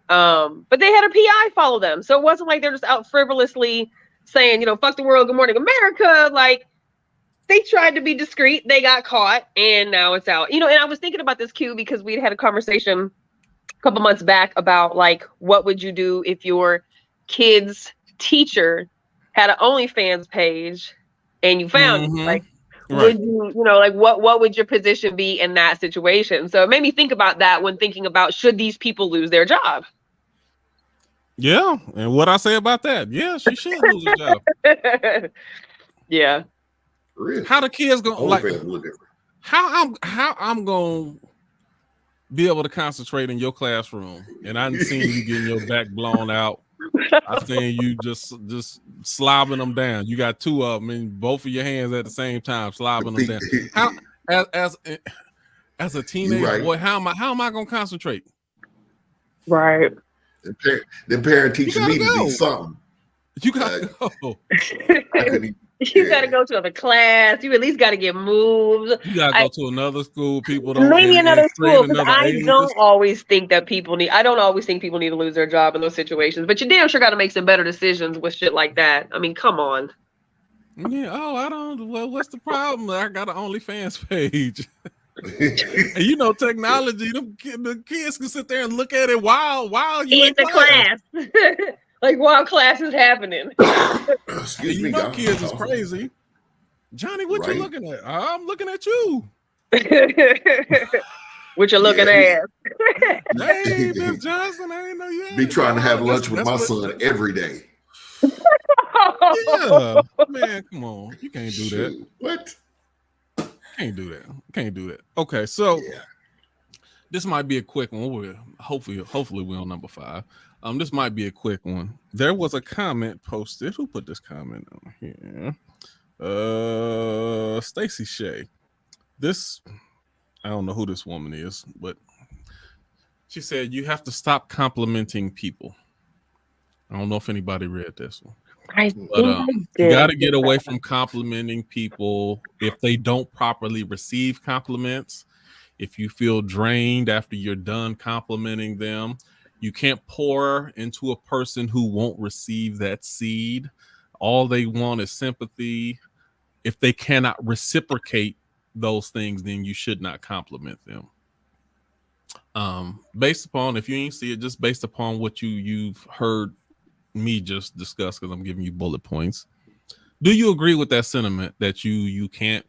But they had a PI follow them. So it wasn't like they're just out frivolously saying, you know, fuck the world, good morning, America. Like they tried to be discreet. They got caught and now it's out. You know, and I was thinking about this, Q, because we'd had a conversation a couple months back about like, what would you do if your kid's teacher had an OnlyFans page and you found it? Like, would you know, like what would your position be in that situation? So it made me think about that when thinking about should these people lose their job? Yeah, and what I say about that? Yeah, she should lose her job. Yeah. Really? How the kids gonna like? How I'm gonna be able to concentrate in your classroom, and I done seen you getting your back blown out. I've seen you just slobbing them down. You got two of them in both of your hands at the same time, slobbing them down. How as a teenage boy, how am I gonna concentrate? Right. The parent teaching me to be something. You gotta go. You gotta go to another class. You at least gotta get moved. You gotta go to another school. People don't maybe another school. Because I don't age. always think that people need. I don't always think people need to lose their job in those situations. But you damn sure got to make some better decisions with shit like that. I mean, come on. Yeah. Oh, I don't. Well, what's the problem? I got an OnlyFans page. And you know, technology. The kids can sit there and look at it while you in the class. Like while class is happening. Excuse me, God. Kids is crazy. Johnny, what you looking at? I'm looking at you. What you looking at? Hey, Miss Johnson, I ain't know you. Be trying to have lunch with my son every day. Yeah, man, come on. You can't do that. What? Can't do that. Okay, so this might be a quick one. Hopefully we're on number 5. This might be a quick one. There was a comment posted. Who put this comment on here? Stacy Shea. This, I don't know who this woman is, but she said you have to stop complimenting people. I don't know if anybody read this one. You got to get away from complimenting people if they don't properly receive compliments. If you feel drained after you're done complimenting them, you can't pour into a person who won't receive that seed. All they want is sympathy. If they cannot reciprocate those things, then you should not compliment them. Based upon, if you ain't see it, just based upon what you've heard me just discuss, because I'm giving you bullet points. Do you agree with that sentiment that you can't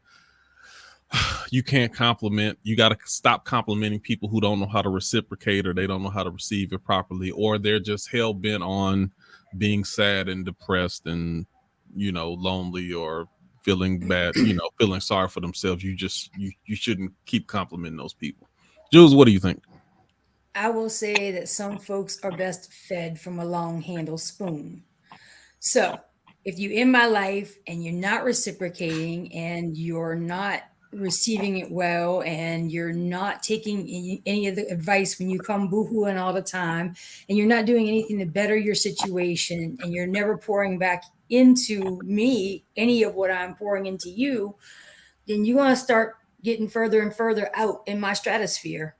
compliment? You got to stop complimenting people who don't know how to reciprocate, or they don't know how to receive it properly, or they're just hell bent on being sad and depressed and, you know, lonely or feeling bad, you know, feeling sorry for themselves. You shouldn't keep complimenting those people. Jules, what do you think? I will say that some folks are best fed from a long handle spoon. So if you're in my life and you're not reciprocating and you're not receiving it well, and you're not taking any of the advice when you come boohooing all the time, and you're not doing anything to better your situation, and you're never pouring back into me any of what I'm pouring into you, then you want to start getting further and further out in my stratosphere.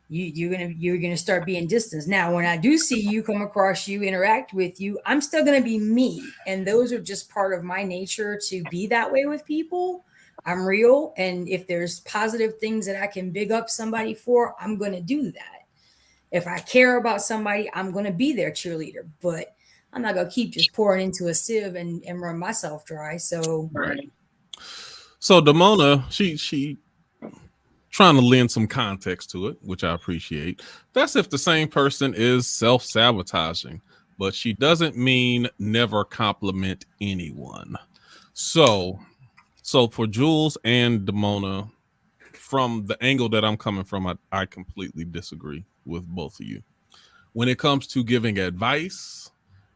You're gonna start being distanced. Now, when I do see you, come across you, interact with you, I'm still gonna be me, and those are just part of my nature to be that way with people. I'm real, and if there's positive things that I can big up somebody for, I'm gonna do that. If I care about somebody, I'm gonna be their cheerleader, but I'm not gonna keep just pouring into a sieve and run myself dry. So right. So Damona, she trying to lend some context to it, which I appreciate. That's if the same person is self-sabotaging, but she doesn't mean never compliment anyone. So for Jules and Damona, from the angle that I'm coming from, I completely disagree with both of you. When it comes to giving advice,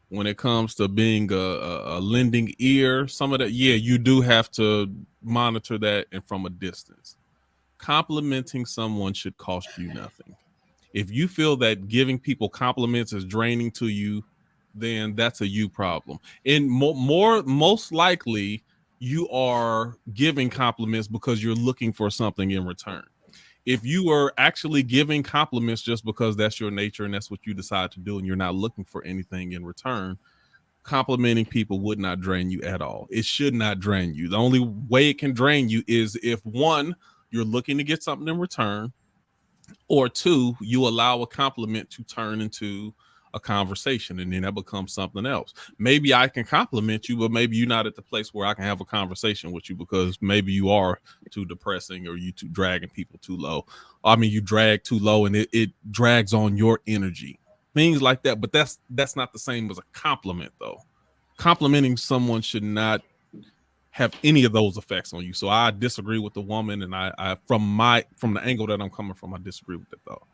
when it comes to being a lending ear, some of that, yeah, you do have to monitor that and from a distance. Complimenting someone should cost you nothing. If you feel that giving people compliments is draining to you, then that's a you problem. And most likely you are giving compliments because you're looking for something in return. If you are actually giving compliments just because that's your nature and that's what you decide to do and you're not looking for anything in return, complimenting people would not drain you at all. It should not drain you. The only way it can drain you is if, one, you're looking to get something in return, or two, you allow a compliment to turn into a conversation and then that becomes something else. Maybe I can compliment you, but maybe you're not at the place where I can have a conversation with you because maybe you are too depressing or you too dragging people too low. I mean, you drag too low and it drags on your energy, things like that. But that's not the same as a compliment though. Complimenting someone should not have any of those effects on you. So I disagree with the woman, and I from the angle that I'm coming from, I disagree with that thought.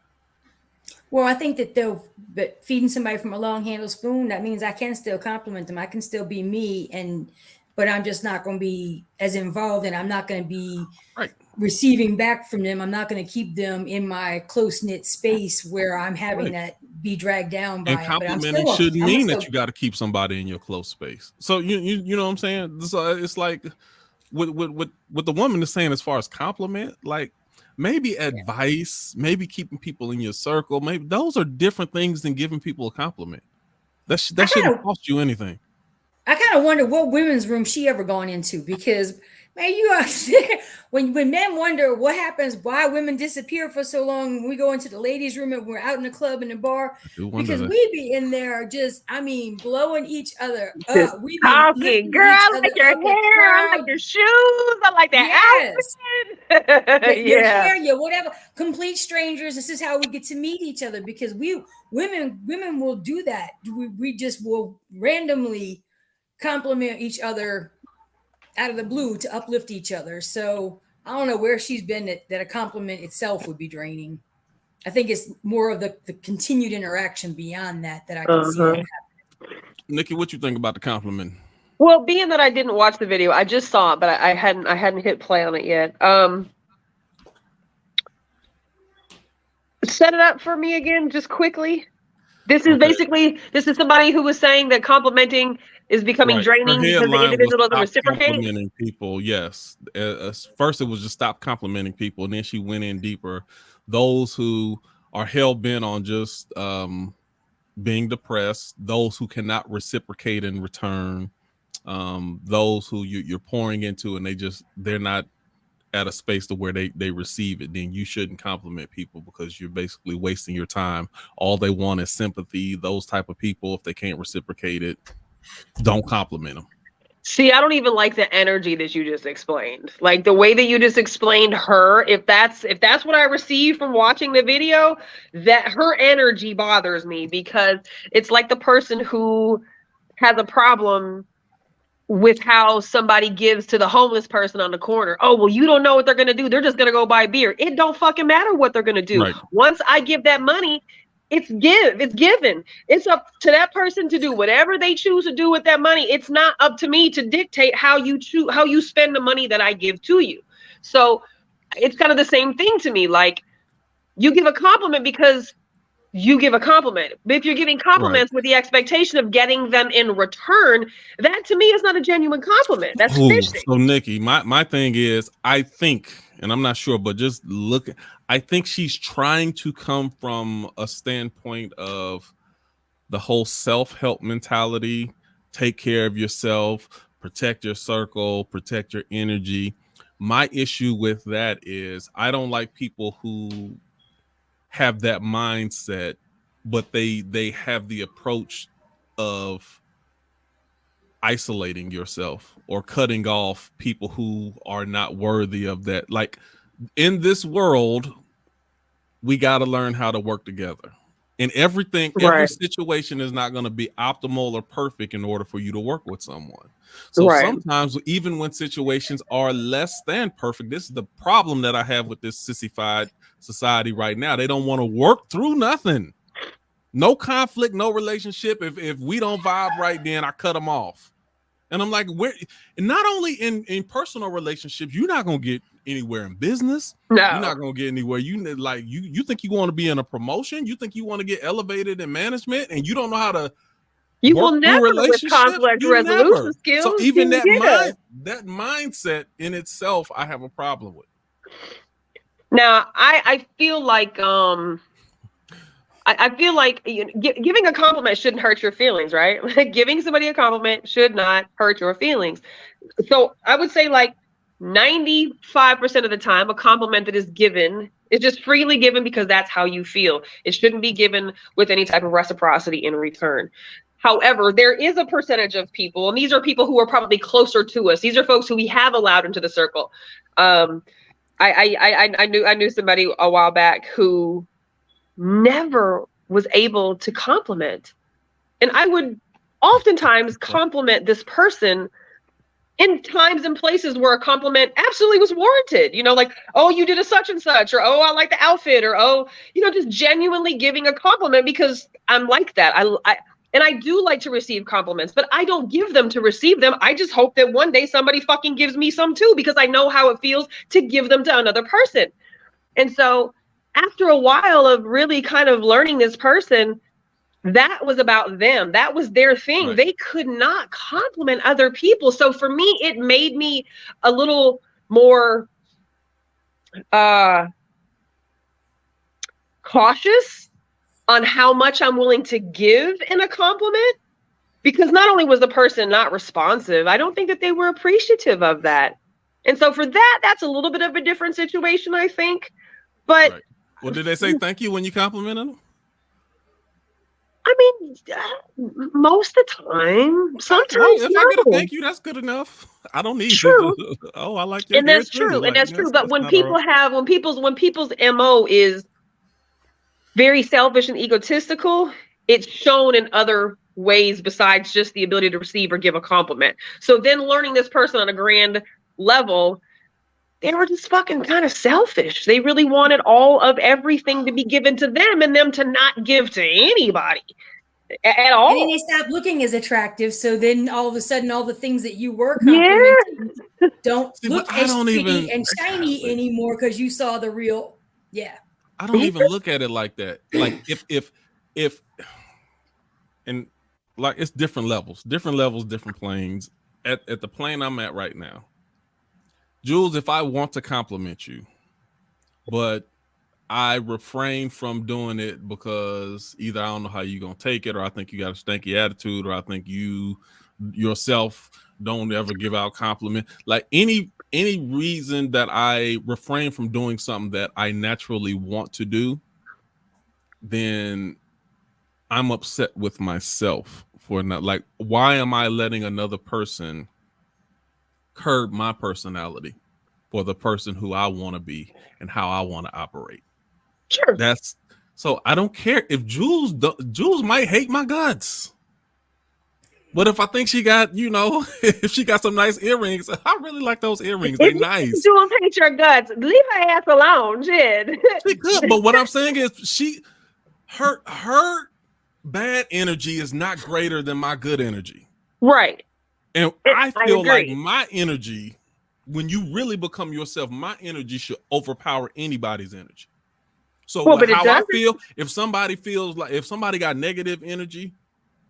Well, I think but feeding somebody from a long handled spoon, that means I can still compliment them. I can still be me, but I'm just not going to be as involved, and I'm not going to be receiving back from them. I'm not going to keep them in my close knit space where I'm having that be dragged down by. And complimenting shouldn't mean that you got to keep somebody in your close space. So you know what I'm saying? So it's like with the woman is saying as far as compliment, like maybe advice, maybe keeping people in your circle, maybe those are different things than giving people a compliment. That shouldn't cost you anything. I kind of wonder what women's room she ever gone into, because man, you are when men wonder what happens, why women disappear for so long when we go into the ladies' room and we're out in the club and the bar, because we be in there just, blowing each other up. We be talking, girl, I like your hair, I like your shoes, I like that outfit. Your hair, your whatever. Complete strangers. This is how we get to meet each other, because women will do that. We just will randomly compliment each other out of the blue to uplift each other. So I don't know where she's been that a compliment itself would be draining. I think it's more of the continued interaction beyond that I can see that happening. Nikki, what you think about the compliment? Well, being that I didn't watch the video, I just saw it, but I hadn't hit play on it yet. Set it up for me again, just quickly. This is somebody who was saying that complimenting is becoming draining because the individual doesn't reciprocate. Complimenting people, yes. First, it was just stop complimenting people, and then she went in deeper. Those who are hell bent on just being depressed, those who cannot reciprocate in return, those who you're pouring into, and they're not at a space to where they receive it, then you shouldn't compliment people because you're basically wasting your time. All they want is sympathy. Those type of people, if they can't reciprocate it, don't compliment them. See, I don't even like the energy that you just explained. Like the way that you just explained her, if that's what I received from watching the video, that her energy bothers me, because it's like the person who has a problem with how somebody gives to the homeless person on the corner. Oh, well, you don't know what they're going to do. They're just going to go buy beer. It don't fucking matter what they're going to do. Right. Once I give that money, it's given. It's up to that person to do whatever they choose to do with that money. It's not up to me to dictate how you spend the money that I give to you. So it's kind of the same thing to me. Like, you give a compliment because you give a compliment. But if you're giving compliments with the expectation of getting them in return, that to me is not a genuine compliment. That's fishing. So Nikki, my thing is, I think, and I'm not sure, but just look, I think she's trying to come from a standpoint of the whole self-help mentality. Take care of yourself, protect your circle, protect your energy. My issue with that is I don't like people who have that mindset, but they have the approach of isolating yourself or cutting off people who are not worthy of that. Like, in this world, we got to learn how to work together. And everything, every situation is not going to be optimal or perfect in order for you to work with someone. So sometimes, even when situations are less than perfect, this is the problem that I have with this sissified society right now. They don't want to work through nothing. No conflict, no relationship. If we don't vibe right, then I cut them off. And I'm like, not only in personal relationships, you're not going to get anywhere in business. No. You're not going to get anywhere. You think you want to be in a promotion? You think you want to get elevated in management, and you don't know how to you will never with conflict resolution skills. So even that mindset in itself, I have a problem with. Now, I feel like I feel like giving a compliment shouldn't hurt your feelings, right? Like, giving somebody a compliment should not hurt your feelings. So I would say like 95% of the time, a compliment that is given is just freely given because that's how you feel. It shouldn't be given with any type of reciprocity in return. However, there is a percentage of people, and these are people who are probably closer to us. These are folks who we have allowed into the circle. I knew somebody a while back who never was able to compliment. And I would oftentimes compliment this person in times and places where a compliment absolutely was warranted. You know, like, oh, you did a such and such, or oh, I like the outfit, or oh, you know, just genuinely giving a compliment because I'm like that. And I do like to receive compliments, but I don't give them to receive them. I just hope that one day somebody fucking gives me some too, because I know how it feels to give them to another person. And so after a while of really kind of learning this person, that was about them. That was their thing. Right. They could not compliment other people. So for me, it made me a little more cautious on how much I'm willing to give in a compliment, because not only was the person not responsive, I don't think that they were appreciative of that. And so for that, that's a little bit of a different situation, I think. But right. Well, did they say thank you when you complimented them? I mean, most of the time. Sometimes if I get a thank you, that's good enough. I don't need to. Oh, I like your and that's true. And that's true. But when people when people's MO is very selfish and egotistical, it's shown in other ways besides just the ability to receive or give a compliment. So then learning this person on a grand level, they were just fucking kind of selfish. They really wanted all of everything to be given to them and them to not give to anybody at all. And then they stopped looking as attractive. So then all of a sudden, all the things that you were complimenting don't look as pretty and shiny anymore because you saw the real. Yeah. I don't even look at it like that. Like if and like it's different levels, different planes. At the plane I'm at right now, Jules, if I want to compliment you, but I refrain from doing it because either I don't know how you're gonna take it, or I think you got a stanky attitude, or I think you yourself don't ever give out compliment. Like any reason that I refrain from doing something that I naturally want to do, then I'm upset with myself for not, like, why am I letting another person curb my personality for the person who I want to be and how I want to operate? Sure. That's so I don't care if Jules might hate my guts. But if I think she got, if she got some nice earrings, I really like those earrings. They're nice. Jules hates your guts. Leave her ass alone, shit. She could, but what I'm saying is her bad energy is not greater than my good energy. Right. And I feel like my energy when you really become yourself, my energy should overpower anybody's energy. So Well, but it how I doesn't. feel, if somebody got negative energy,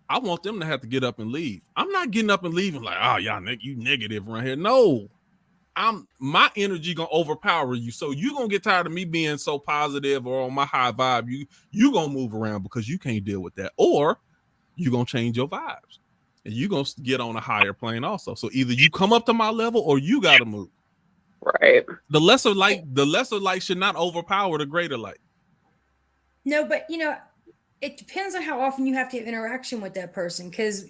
I want them to have to get up and leave. I'm not getting up and leaving like, oh, y'all, you negative around here. No, my energy gonna overpower you. So you gonna get tired of me being so positive or on my high vibe. You gonna move around because you can't deal with that, or you gonna change your vibes and you gonna get on a higher plane also. So either you come up to my level or you gotta move. Right. The lesser light should not overpower the greater light. No, but it depends on how often you have to have interaction with that person. Because,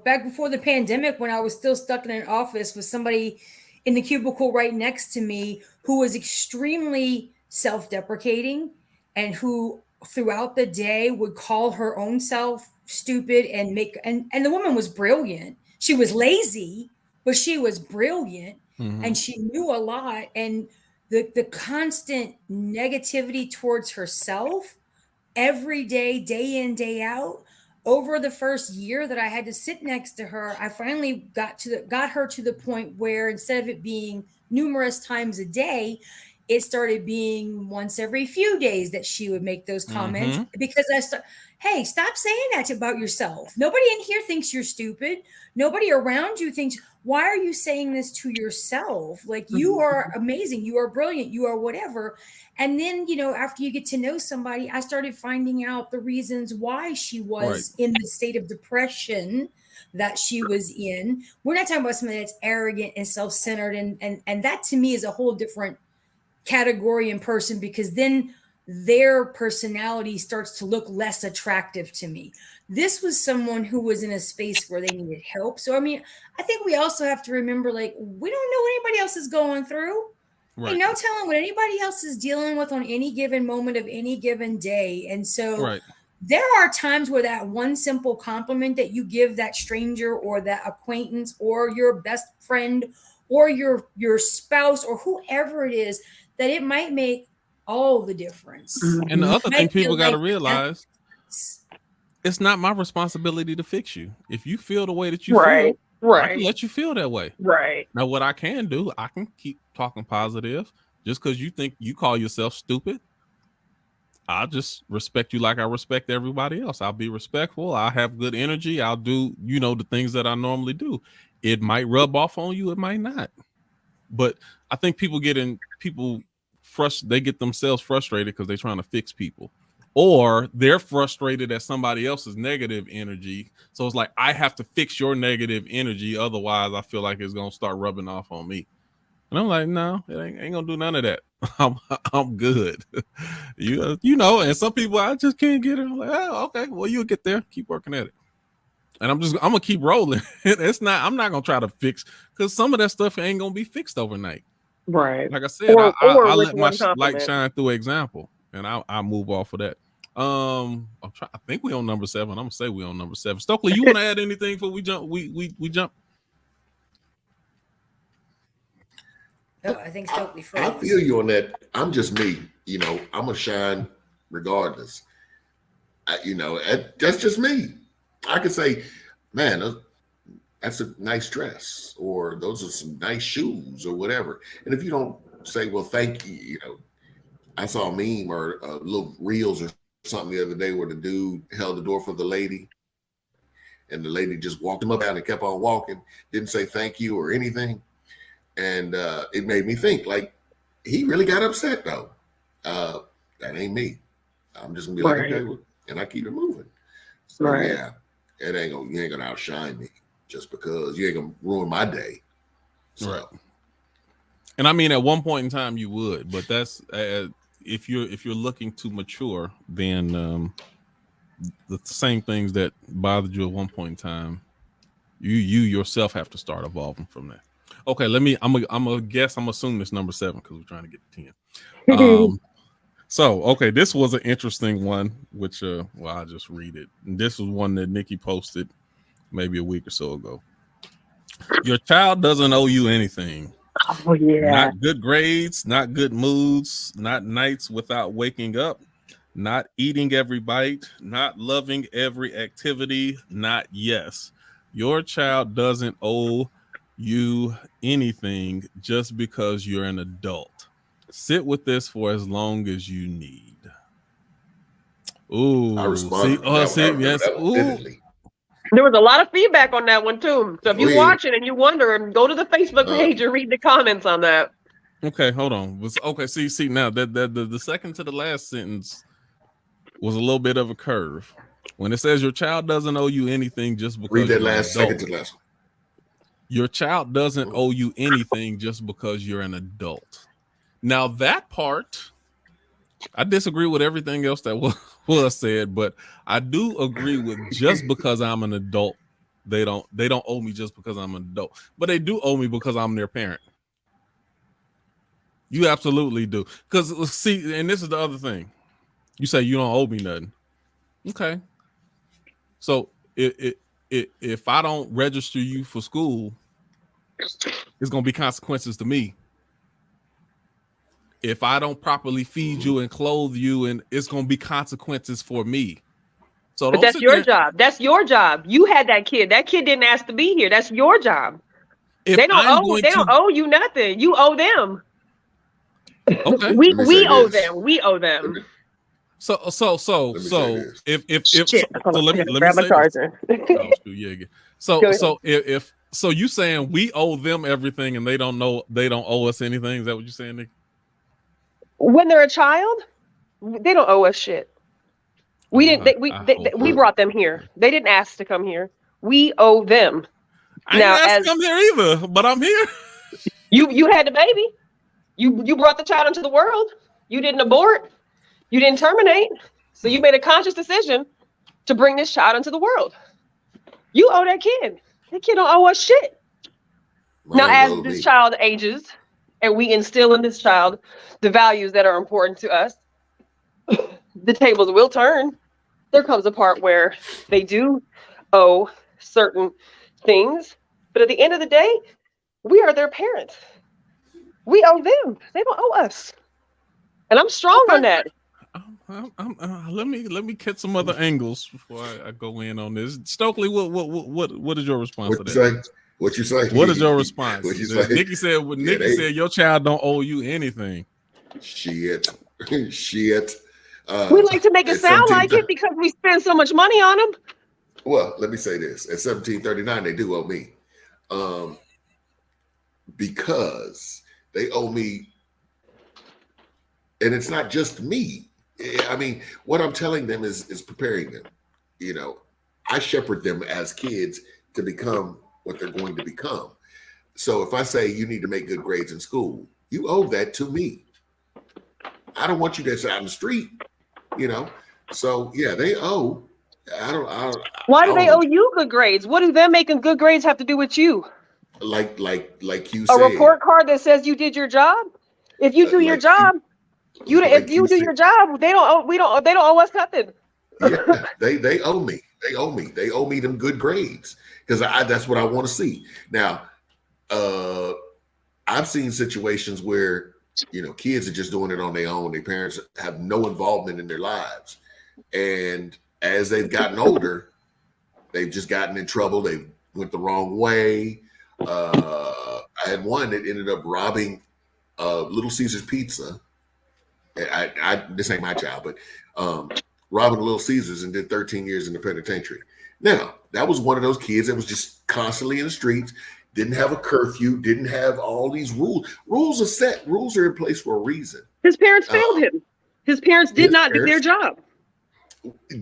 back before the pandemic, when I was still stuck in an office with somebody in the cubicle right next to me who was extremely self-deprecating and who throughout the day would call her own self stupid and the woman was brilliant. She was lazy, but she was brilliant, and she knew a lot. And the constant negativity towards herself every day in, day out, over the first year that I had to sit next to her, I finally got her to the point where instead of it being numerous times a day, it started being once every few days that she would make those comments, because hey, stop saying that about yourself. Nobody in here thinks you're stupid. Nobody around you thinks, why are you saying this to yourself? Like, you are amazing. You are brilliant. You are whatever. And then, after you get to know somebody, I started finding out the reasons why she was in the state of depression that she was in. We're not talking about somebody that's arrogant and self-centered. And that to me is a whole different category in person, because then their personality starts to look less attractive to me. This was someone who was in a space where they needed help. So, I mean, I think we also have to remember, like, we don't know what anybody else is going through. Right. Ain't no telling what anybody else is dealing with on any given moment of any given day. And so there are times where that one simple compliment that you give that stranger or that acquaintance or your best friend or your spouse or whoever it is, that it might make all the difference. And the other thing people got to realize, it's not my responsibility to fix you. If you feel the way that you feel, I can let you feel that way. Right. Now, what I can do, I can keep talking positive. Just because you think you call yourself stupid, I'll just respect you like I respect everybody else. I'll be respectful. I'll have good energy. I'll do, the things that I normally do. It might rub off on you. It might not. But I think they get themselves frustrated because they're trying to fix people, or they're frustrated at somebody else's negative energy. So it's like, I have to fix your negative energy. Otherwise I feel like it's going to start rubbing off on me. And I'm like, no, it ain't going to do none of that. I'm good. And some people, I just can't get it. I'm like, oh, okay, well, you'll get there. Keep working at it. And I'm gonna keep rolling. I'm not gonna try to fix, because some of that stuff ain't gonna be fixed overnight. Right. Like I said, I let my light shine through example, and I move off of that. I think we on number 7. I'm gonna say we on number 7. Stokely, you want to add anything before we jump? We jump. No, I think Stokely first. I feel you on that. I'm just me. I'm gonna shine regardless. That's just me. I could say, man, that's a nice dress, or those are some nice shoes, or whatever. And if you don't say, well, thank you, I saw a meme or little reels or something the other day where the dude held the door for the lady, and the lady just walked him up and kept on walking, didn't say thank you or anything. And it made me think, like, he really got upset though. That ain't me. I'm just gonna be like, okay, and I keep it moving. So yeah. You ain't gonna outshine me just because you ain't gonna ruin my day. So. Right. And I mean, at one point in time you would, but that's if you're looking to mature, then the same things that bothered you at one point in time, you yourself have to start evolving from that. Okay, I'm assuming it's number 7 because we're trying to get to 10. So, okay, this was an interesting one, which, I'll just read it. And this was one that Nikki posted maybe a week or so ago. Your child doesn't owe you anything. Oh, yeah. Not good grades, not good moods, not nights without waking up, not eating every bite, not loving every activity, not yes. Your child doesn't owe you anything just because you're an adult. Sit with this for as long as you need. Ooh, I responded to that see, one. yes. That one vividly. There was a lot of feedback on that one too. So if you watch it and you wonder, go to the Facebook page and read the comments on that. Okay, hold on. Okay, see now that the second to the last sentence was a little bit of a curve. When it says your child doesn't owe you anything just because Read that you're last an adult. second to the last one. Your child doesn't owe you anything just because you're an adult. Now that part, I disagree with everything else that was said, but I do agree with just because I'm an adult, they don't owe me just because I'm an adult, but they do owe me because I'm their parent. You absolutely do. Because see, and this is the other thing. You say you don't owe me nothing. Okay. So if I don't register you for school, it's gonna be consequences to me. If I don't properly feed you and clothe you, and it's gonna be consequences for me. So but that's your job. That's your job. You had that kid. That kid didn't ask to be here. That's your job. They don't owe you nothing. You owe them. Okay. We owe them. We owe them. So let me grab my charger. So you saying we owe them everything and they don't owe us anything? Is that what you're saying, Nick? When they're a child, they don't owe us shit. We didn't. We brought them here. They didn't ask to come here. We owe them. I didn't ask to come here either, but I'm here. You had the baby. You brought the child into the world. You didn't abort. You didn't terminate. So you made a conscious decision to bring this child into the world. You owe that kid. That kid don't owe us shit. Now, as this child ages and we instill in this child the values that are important to us, the tables will turn. There comes a part where they do owe certain things, but at the end of the day, we are their parents. We owe them. They don't owe us. And I'm strong on that. Let me get some other angles before I go in on this. Stokely, what is your response to that? What you say? What is your response? What you say? Nikki said. Nikki said your child don't owe you anything. Shit. We like to make it sound like it because we spend so much money on them. Well, let me say this: at 1739, they do owe me, because they owe me, and it's not just me. I mean, what I'm telling them is preparing them. You know, I shepherd them as kids to become what they're going to become. So if I say you need to make good grades in school, you owe that to me. I don't want you that's out in the street, you know. So yeah, they owe. Why do they owe you good grades? What do them making good grades have to do with you? Like you said, a report card that says you did your job. If you do your job, if you do your job, they don't owe us nothing. Yeah, they owe me. They owe me them good grades because that's what I want to see. Now, I've seen situations where, you know, kids are just doing it on their own. Their parents have no involvement in their lives. And as they've gotten older, they've just gotten in trouble. They went the wrong way. I had one that ended up robbing Little Caesars Pizza. This ain't my child, but robbing Little Caesars and did 13 years in the penitentiary. Now, that was one of those kids that was just constantly in the streets, didn't have a curfew, didn't have all these rules. Rules are set. Rules are in place for a reason. His parents failed him. His parents did not do their job.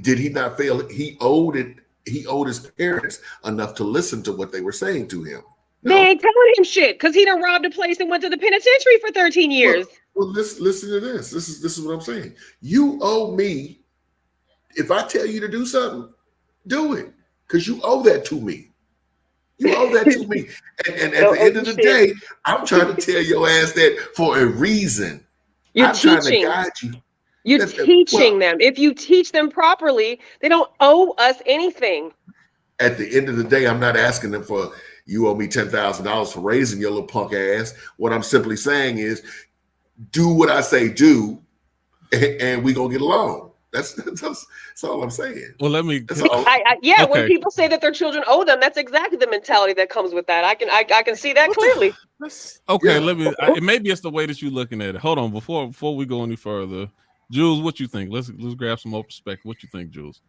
Did he not fail? He owed it. He owed his parents enough to listen to what they were saying to him. No. They ain't telling him shit because he done robbed a place and went to the penitentiary for 13 years. Well, listen to this. This is what I'm saying. You owe me. If I tell you to do something, do it, because you owe that to me. You owe that to me. And at the end of the day, I'm trying to tell your ass that for a reason. I'm trying to guide you. You're teaching them. If you teach them properly, they don't owe us anything. At the end of the day, I'm not asking them for, you owe me $10,000 for raising your little punk ass. What I'm simply saying is, do what I say do, and we gonna get along. That's all I'm saying. Well, let me. That's all. Yeah, when Okay. people say that their children owe them, that's exactly the mentality that comes with that. I can see that clearly. Okay, Yeah. let me. Maybe it's the way that you're looking at it. Hold on, before we go any further, Jules, what you think? Let's grab some more perspective. What you think, Jules?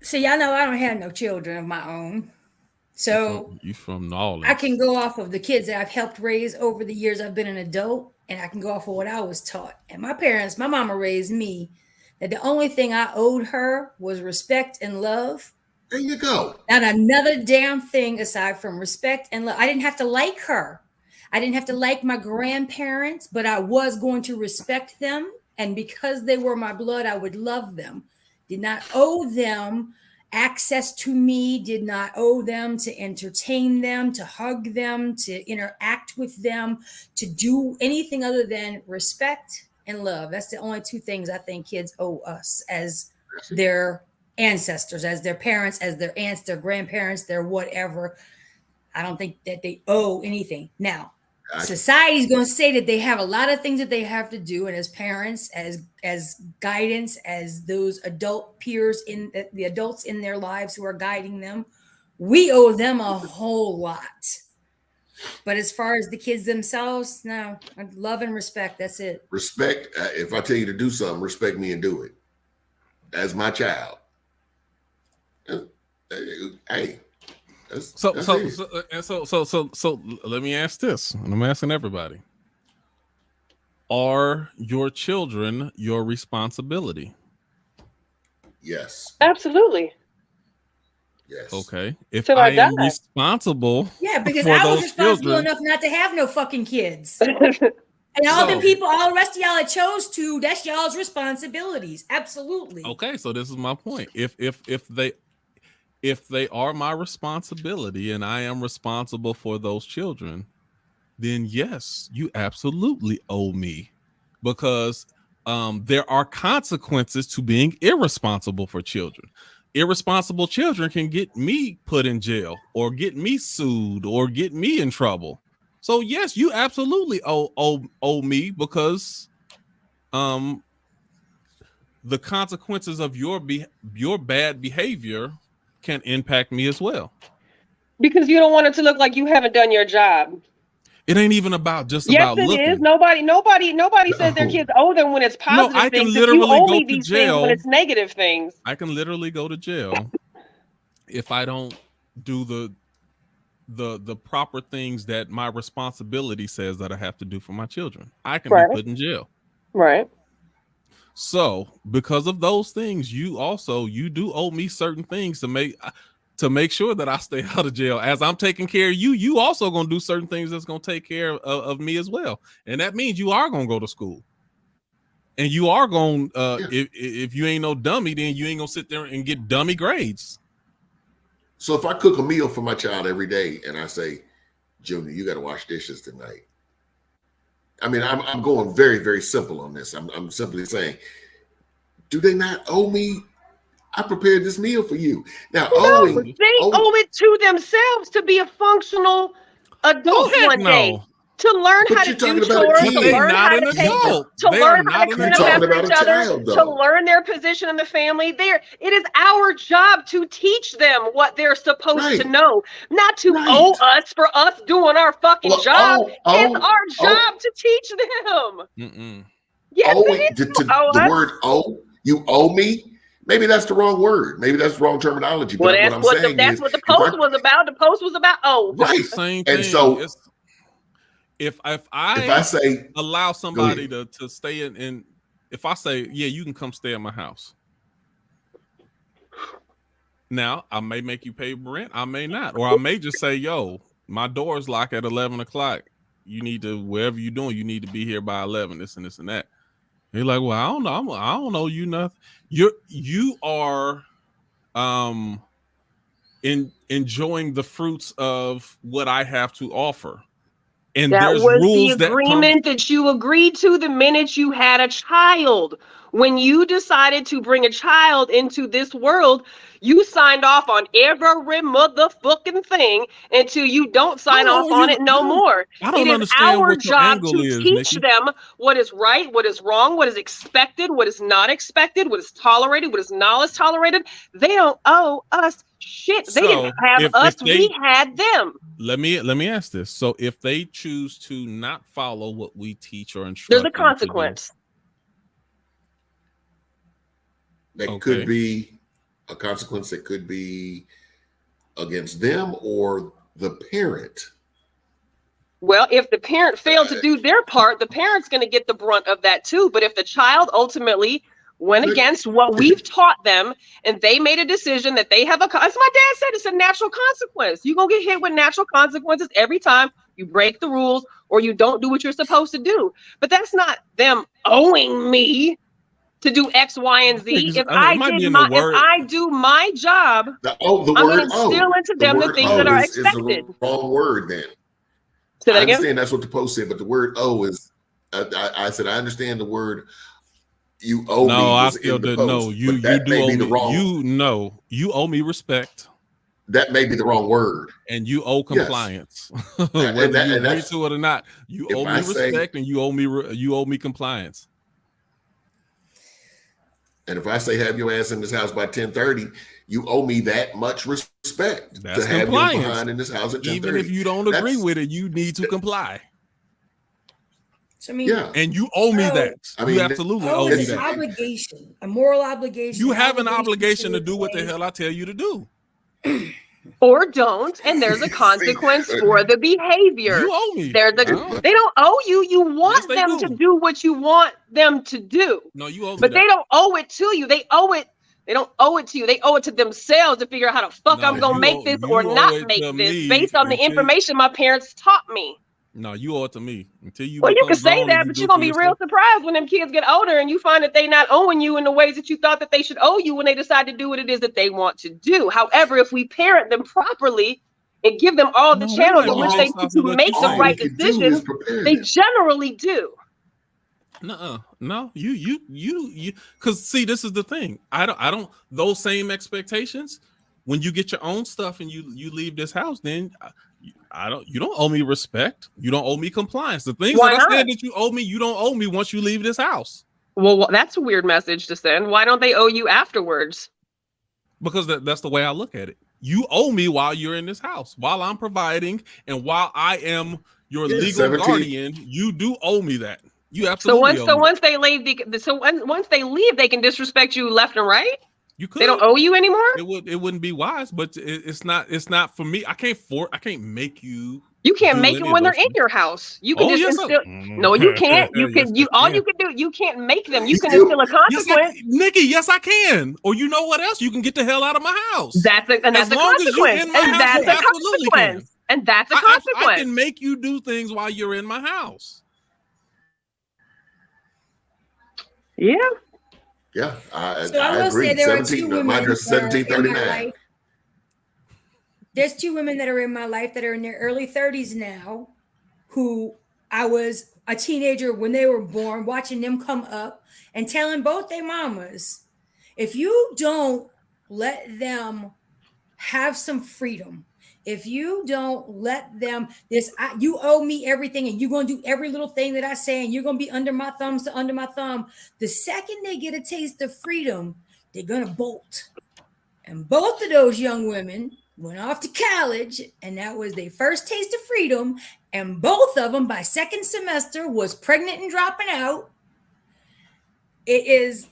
So y'all know I don't have no children of my own. So You from New Orleans? I can go off of the kids that I've helped raise over the years I've been an adult, and I can go off of what I was taught. And my mama raised me that the only thing I owed her was respect and love. There you go. Not another damn thing aside from respect and love. I didn't have to like her. I didn't have to like my grandparents, but I was going to respect them. And because they were my blood, I would love them. Did not owe them access to me, did not owe them to entertain them, to hug them, to interact with them, to do anything other than respect and love. That's the only two things I think kids owe us as their ancestors, as their parents, as their aunts, their grandparents, their whatever. I don't think that they owe anything. Now, society's going to say that they have a lot of things that they have to do, and as parents, as guidance, as those adult peers in the adults in their lives who are guiding them, we owe them a whole lot. But as far as the kids themselves, no, love and respect. That's it. Respect. If I tell you to do something, respect me and do it. As my child. Hey. So let me ask this, and I'm asking everybody: are your children your responsibility? Yes. Absolutely. Yes. Okay. If Till I I am die. responsible, Yeah, because for I was those responsible children, enough not to have no fucking kids. And all the people, all the rest of y'all that chose to, that's y'all's responsibilities. Absolutely. okay, so this is my point. If they are my responsibility and I am responsible for those children, then yes, you absolutely owe me, because there are consequences to being irresponsible for children. Irresponsible children can get me put in jail or get me sued or get me in trouble. So yes, you absolutely owe me, because the consequences of your bad behavior can impact me as well. Because you don't want it to look like you haven't done your job. It ain't even about just yes, about it looking. is. Nobody says their kids owe them when it's positive I can things. literally If you owe go me to these jail things when it's negative things. I can literally go to jail if I don't do the proper things that my responsibility says that I have to do for my children. I can be put in jail. Right. So because of those things, you do owe me certain things to make sure that I stay out of jail. As I'm taking care of you, you also gonna do certain things that's gonna take care of me as well. And that means you are gonna go to school. And you are going if you ain't no dummy, then you ain't gonna sit there and get dummy grades. So if I cook a meal for my child every day and I say, Junior, you got to wash dishes tonight. I mean, I'm going very, very simple on this. I'm simply saying, do they not owe me? I prepared this meal for you. Now, they owe it to themselves to be a functional adult one day. To learn how to do chores, to learn how to take, to learn how to clean up after each other, to learn their position in the family. It is our job to teach them what they're supposed to know, not to owe us for us doing our fucking job. It's our job to teach them. Yes, the word owe, you owe me. Maybe that's the wrong word. Maybe that's the wrong terminology. But well, that's what the post was about. The post was about right. Same thing. And so if I say allow somebody to stay in, if I say, yeah, you can come stay at my house. Now I may make you pay rent, I may not, or I may just say, yo, my door's locked at 11 o'clock. You need to, wherever you're doing, you need to be here by 11. This and this and that. And you're like, well, I don't know. I don't know you nothing. You are enjoying the fruits of what I have to offer. And that there's was rules the agreement that you agreed to the minute you had a child. When you decided to bring a child into this world, you signed off on every motherfucking thing until you don't sign off on it no more. I don't It is understand our what your job angle to is, teach Nikki. them what is right, what is wrong, what is expected, what is not expected, what is tolerated, what is not tolerated. They don't owe us shit. They didn't So have us, if they, we had them. let me ask this. So if they choose to not follow what we teach or instruct, There's a them to do, consequence. That could be a consequence that could be against them or the parent. Well, if the parent failed to do their part, the parent's going to get the brunt of that too. But if the child ultimately went against what we've taught them and they made a decision that they have as my dad said, it's a natural consequence. You're going to get hit with natural consequences every time you break the rules or you don't do what you're supposed to do. But that's not them owing me to do X, Y, and Z. If I do my job, I'm going to instill into them the things that are expected. Is the wrong word then. Say that I again? understand that's what the post said, but the word "owe" is. I said I understand the word "you owe me." I still didn't know. You do owe me. You owe me respect. That may be the wrong word. And you owe compliance, whether you agree to it or not. You owe me respect, and you owe me compliance. And if I say have your ass in this house by 10:30, you owe me that much respect to have you behind in this house at 10:30. Even if you don't agree with it, you need to comply. So I mean, and you owe me that. I mean, you absolutely owe me that. Obligation, a moral obligation. You have an obligation to do what the hell I tell you to do. Or don't, and there's a consequence for the behavior. You owe me. They don't owe you. You want them to do what you want them to do. No, you owe me. But they don't owe it to you. They owe it. They don't owe it to you. They owe it to themselves to figure out how the fuck I'm gonna make this or not make this based on the information my parents taught me. No, you owe it to me until you. Well, you can say that, but you're gonna be real surprised when them kids get older and you find that they not owing you in the ways that you thought that they should owe you when they decide to do what it is that they want to do. However, if we parent them properly and give them all the channels in which they need to make the right decisions, they generally do. No, you. Because see, this is the thing. I don't. Those same expectations. When you get your own stuff and you leave this house, then. You don't owe me respect. You don't owe me compliance. The things that I said that you owe me, you don't owe me once you leave this house. Well, that's a weird message to send. Why don't they owe you afterwards? Because that's the way I look at it. You owe me while you're in this house, while I'm providing, and while I am your legal guardian. You do owe me that. You absolutely. Once they leave, they can disrespect you left and right. You could. They don't owe you anymore. It wouldn't be wise, but it's not for me. I can't make you. You can't make them when they're in your house. You can just instill. No, you can't. You can. You can't make them. You can instill a consequence. Nikki, yes, I can. Or you know what else? You can get the hell out of my house. That's a consequence. And that's a consequence. I can make you do things while you're in my house. Yeah. Yeah, I will agree. say there are two women. My address is 1739. There's two women that are in my life that are in their early 30s now, who I was a teenager when they were born, watching them come up and telling both their mamas, if you don't let them have some freedom, if you don't let them you owe me everything and you're going to do every little thing that I say and you're going to be under my thumb. The second they get a taste of freedom, they're going to bolt. And both of those young women went off to college and that was their first taste of freedom. And both of them by second semester was pregnant and dropping out. It is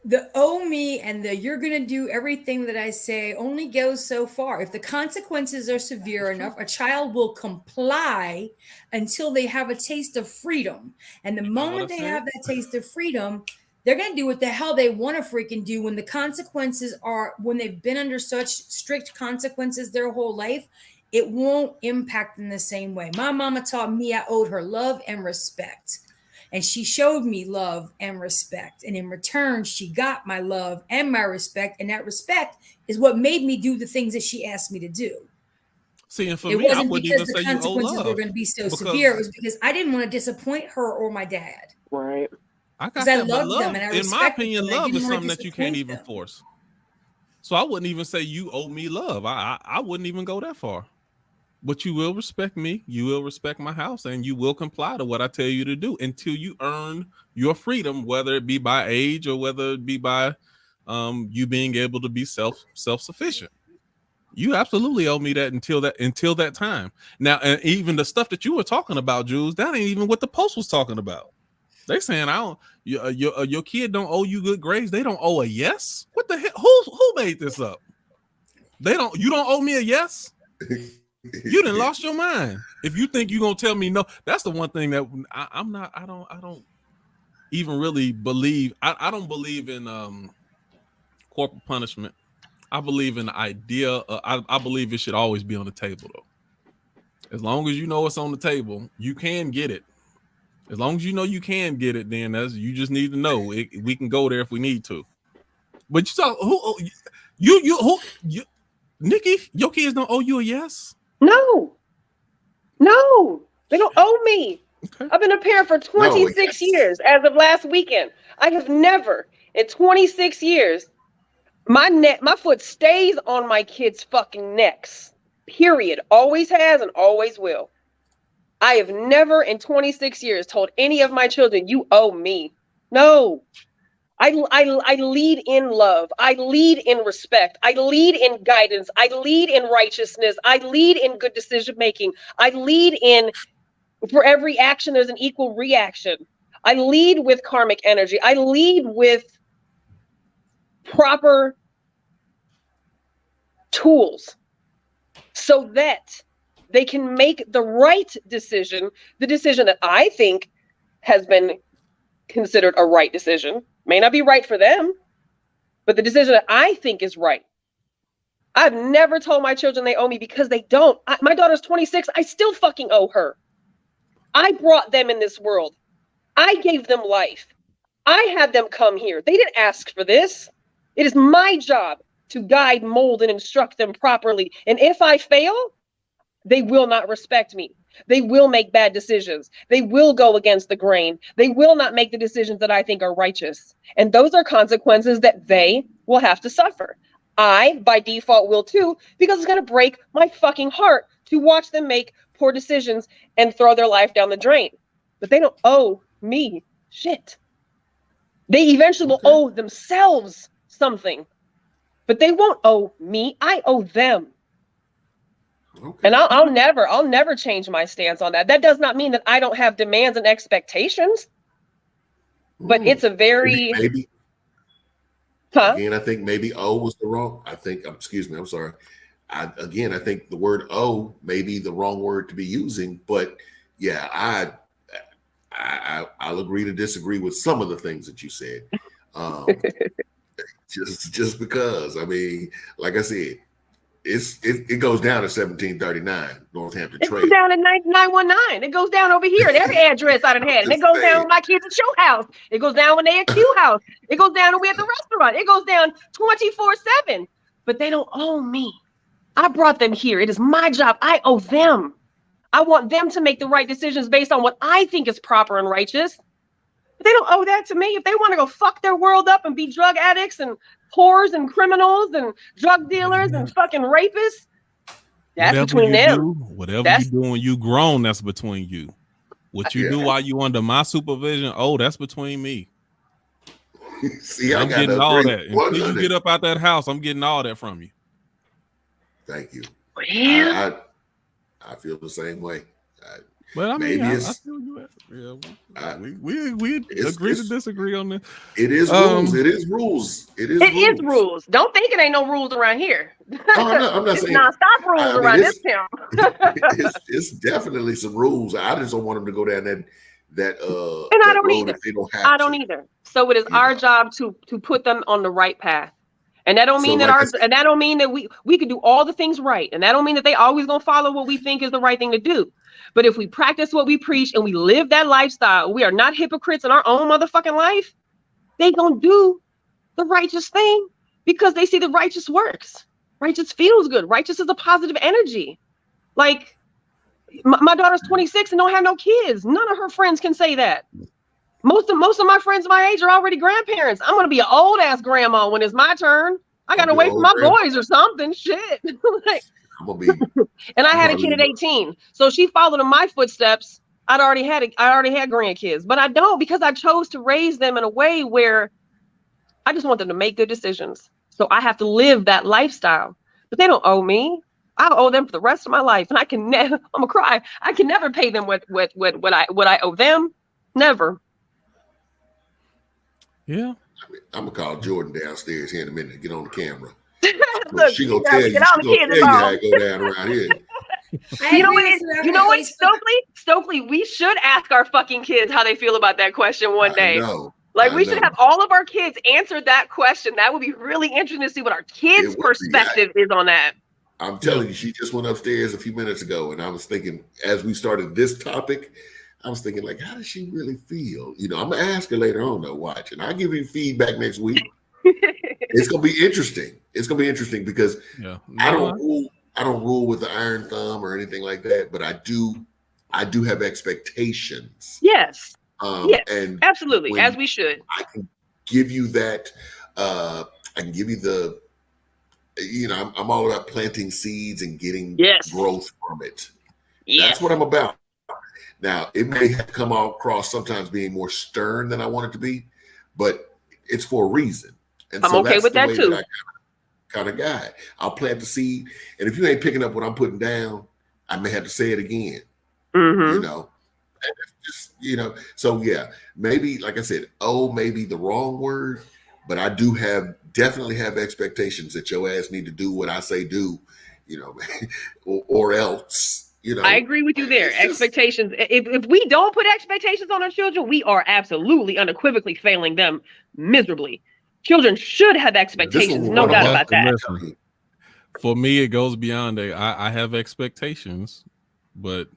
the owe me and the you're going to do everything that I say only goes so far. If the consequences are severe enough, a child will comply until they have a taste of freedom. And the moment they have that taste of freedom, they're going to do what the hell they want to freaking do when the consequences are, when they've been under such strict consequences their whole life, it won't impact in the same way. My mama taught me I owed her love and respect. And she showed me love and respect. And in return, she got my love and my respect. And that respect is what made me do the things that she asked me to do. See, and for it me, wasn't I wouldn't because even the say consequences you owe love were going to be so severe. It was because I didn't want to disappoint her or my dad. Right. I got Because I that, but love them love, and I in my respect opinion, them. I love didn't is want something to that you can't disappoint even them. force. So I wouldn't even say you owe me love. I wouldn't even go that far. But you will respect me, you will respect my house, and you will comply to what I tell you to do until you earn your freedom, whether it be by age or whether it be by you being able to be self-sufficient. You absolutely owe me that until that time. Now, and even the stuff that you were talking about, Jules, that ain't even what the post was talking about. They saying your kid don't owe you good grades. They don't owe a yes. What the hell? Who made this up? You don't owe me a yes. You done lost your mind. If you think you're gonna tell me no, that's the one thing that I don't even really believe. I don't believe in corporal punishment. I believe in the idea. I believe it should always be on the table though. As long as you know it's on the table, you can get it. As long as you know you can get it, then you just need to know we can go there if we need to. But you saw who Nikki, your kids don't owe you a yes. No, they don't owe me. Okay. I've been a parent for 26 years. As of last weekend, I have never in 26 years. My foot stays on my kids' fucking necks. Period. Always has and always will. I have never in 26 years told any of my children, you owe me. No. I lead in love. I lead in respect. I lead in guidance. I lead in righteousness. I lead in good decision making. I lead in, for every action, there's an equal reaction. I lead with karmic energy. I lead with proper tools so that they can make the right decision, the decision that I think has been considered a right decision. May not be right for them, but the decision that I think is right. I've never told my children they owe me because they don't. My daughter's 26. I still fucking owe her. I brought them in this world. I gave them life. I had them come here. They didn't ask for this. It is my job to guide, mold, and instruct them properly. And if I fail, they will not respect me. They will make bad decisions. They will go against the grain. They will not make the decisions that I think are righteous. And those are consequences that they will have to suffer. I, by default, will too, because it's going to break my fucking heart to watch them make poor decisions and throw their life down the drain. But they don't owe me shit. They eventually will owe themselves something. But they won't owe me. I owe them. Okay. And I'll never change my stance on that. That does not mean that I don't have demands and expectations. But it's a very maybe. Again, I think maybe "owe" was the wrong. Excuse me. I'm sorry. I think the word "owe" may be the wrong word to be using. But yeah, I'll agree to disagree with some of the things that you said. Just because, I mean, like I said, it goes down to 1739 Northampton Trail. It goes down at 919. It goes down over here at every address I done had. And it goes down with my kids at your house. It goes down when they at Q house. It goes down when we at the restaurant. It goes down 24/7. But they don't owe me. I brought them here. It is my job. I owe them. I want them to make the right decisions based on what I think is proper and righteous. But they don't owe that to me. If they want to go fuck their world up and be drug addicts and whores and criminals and drug dealers and fucking rapists, that's between them. Whatever you do when you grown, that's between you. What you do while you under my supervision, that's between me. See, I'm getting all that. Until you get up out that house, I'm getting all that from you. Thank you. Yeah. I feel the same way. Well, I mean, I feel you. Yeah, we agree to disagree on this. It is rules. It is rules. It is rules. Don't think it ain't no rules around here. I'm not saying non-stop rules around this town. it's definitely some rules. I just don't want them to go down that and I don't either. If they don't have I don't either. So it is our job to put them on the right path. And that don't mean that don't mean that we could do all the things right. And that don't mean that they always gonna follow what we think is the right thing to do. But if we practice what we preach and we live that lifestyle, we are not hypocrites in our own motherfucking life, they gonna do the righteous thing because they see the righteous works. Righteous feels good. Righteous is a positive energy. Like my daughter's 26 and don't have no kids. None of her friends can say that. Most of my friends my age are already grandparents. I'm gonna be an old ass grandma when it's my turn. I gotta wait for my boys or something. Shit. Like, I'm gonna be. And I had a kid at 18, so she followed in my footsteps. I already had grandkids, but I don't, because I chose to raise them in a way where I just want them to make good decisions. So I have to live that lifestyle, but they don't owe me. I owe them for the rest of my life, and I can never. I'm gonna cry. I can never pay them what I owe them. Never. Yeah. I'm gonna call Jordan downstairs here in a minute to get on the camera. Look, she gonna tell you how to go down around here. You know what, Stokely, we should ask our fucking kids how they feel about that question one day. We should have all of our kids answer that question. That would be really interesting to see what our kids' perspective is on that. I'm telling you, she just went upstairs a few minutes ago, and I was thinking, as we started this topic, I was thinking, like, how does she really feel? You know, I'm gonna ask her later on, though. Watch, and I'll give you feedback next week. It's gonna be interesting. It's gonna be interesting because I don't rule with the iron thumb or anything like that, but I do have expectations. Yes. Yes, and absolutely, as we should. I can give you that. I can give you the. You know, I'm all about planting seeds and getting growth from it. Yes. That's what I'm about. Now, it may have come across sometimes being more stern than I want it to be, but it's for a reason. And I'm okay with that too. Kind of guy. I'll plant the seed, and if you ain't picking up what I'm putting down, I may have to say it again. You know, just, you know. So yeah, maybe, like I said, maybe the wrong word, but I do definitely have expectations that your ass need to do what I say do, you know, or else. You know, I agree with you there. Expectations. If we don't put expectations on our children, we are absolutely unequivocally failing them miserably. Children should have expectations, no doubt about that. For me, it goes beyond that. I have expectations, but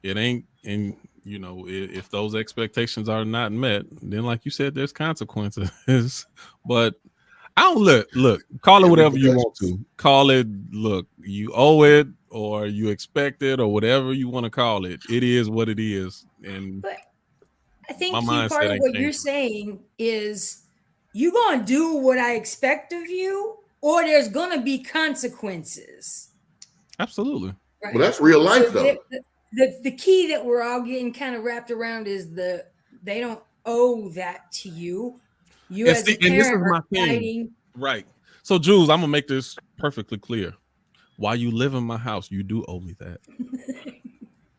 it ain't. And you know, if those expectations are not met, then, like you said, there's consequences. But I don't look. Call it whatever you want to. Call it. Look, you owe it, or you expect it, or whatever you want to call it. It is what it is. And but I think part of what you're saying is, you're going to do what I expect of you, or there's going to be consequences. Absolutely. Right? Well, that's real life, though. The key that we're all getting kind of wrapped around is they don't owe that to you. You as a parent are fighting. Right. So, Jules, I'm going to make this perfectly clear. While you live in my house, you do owe me that.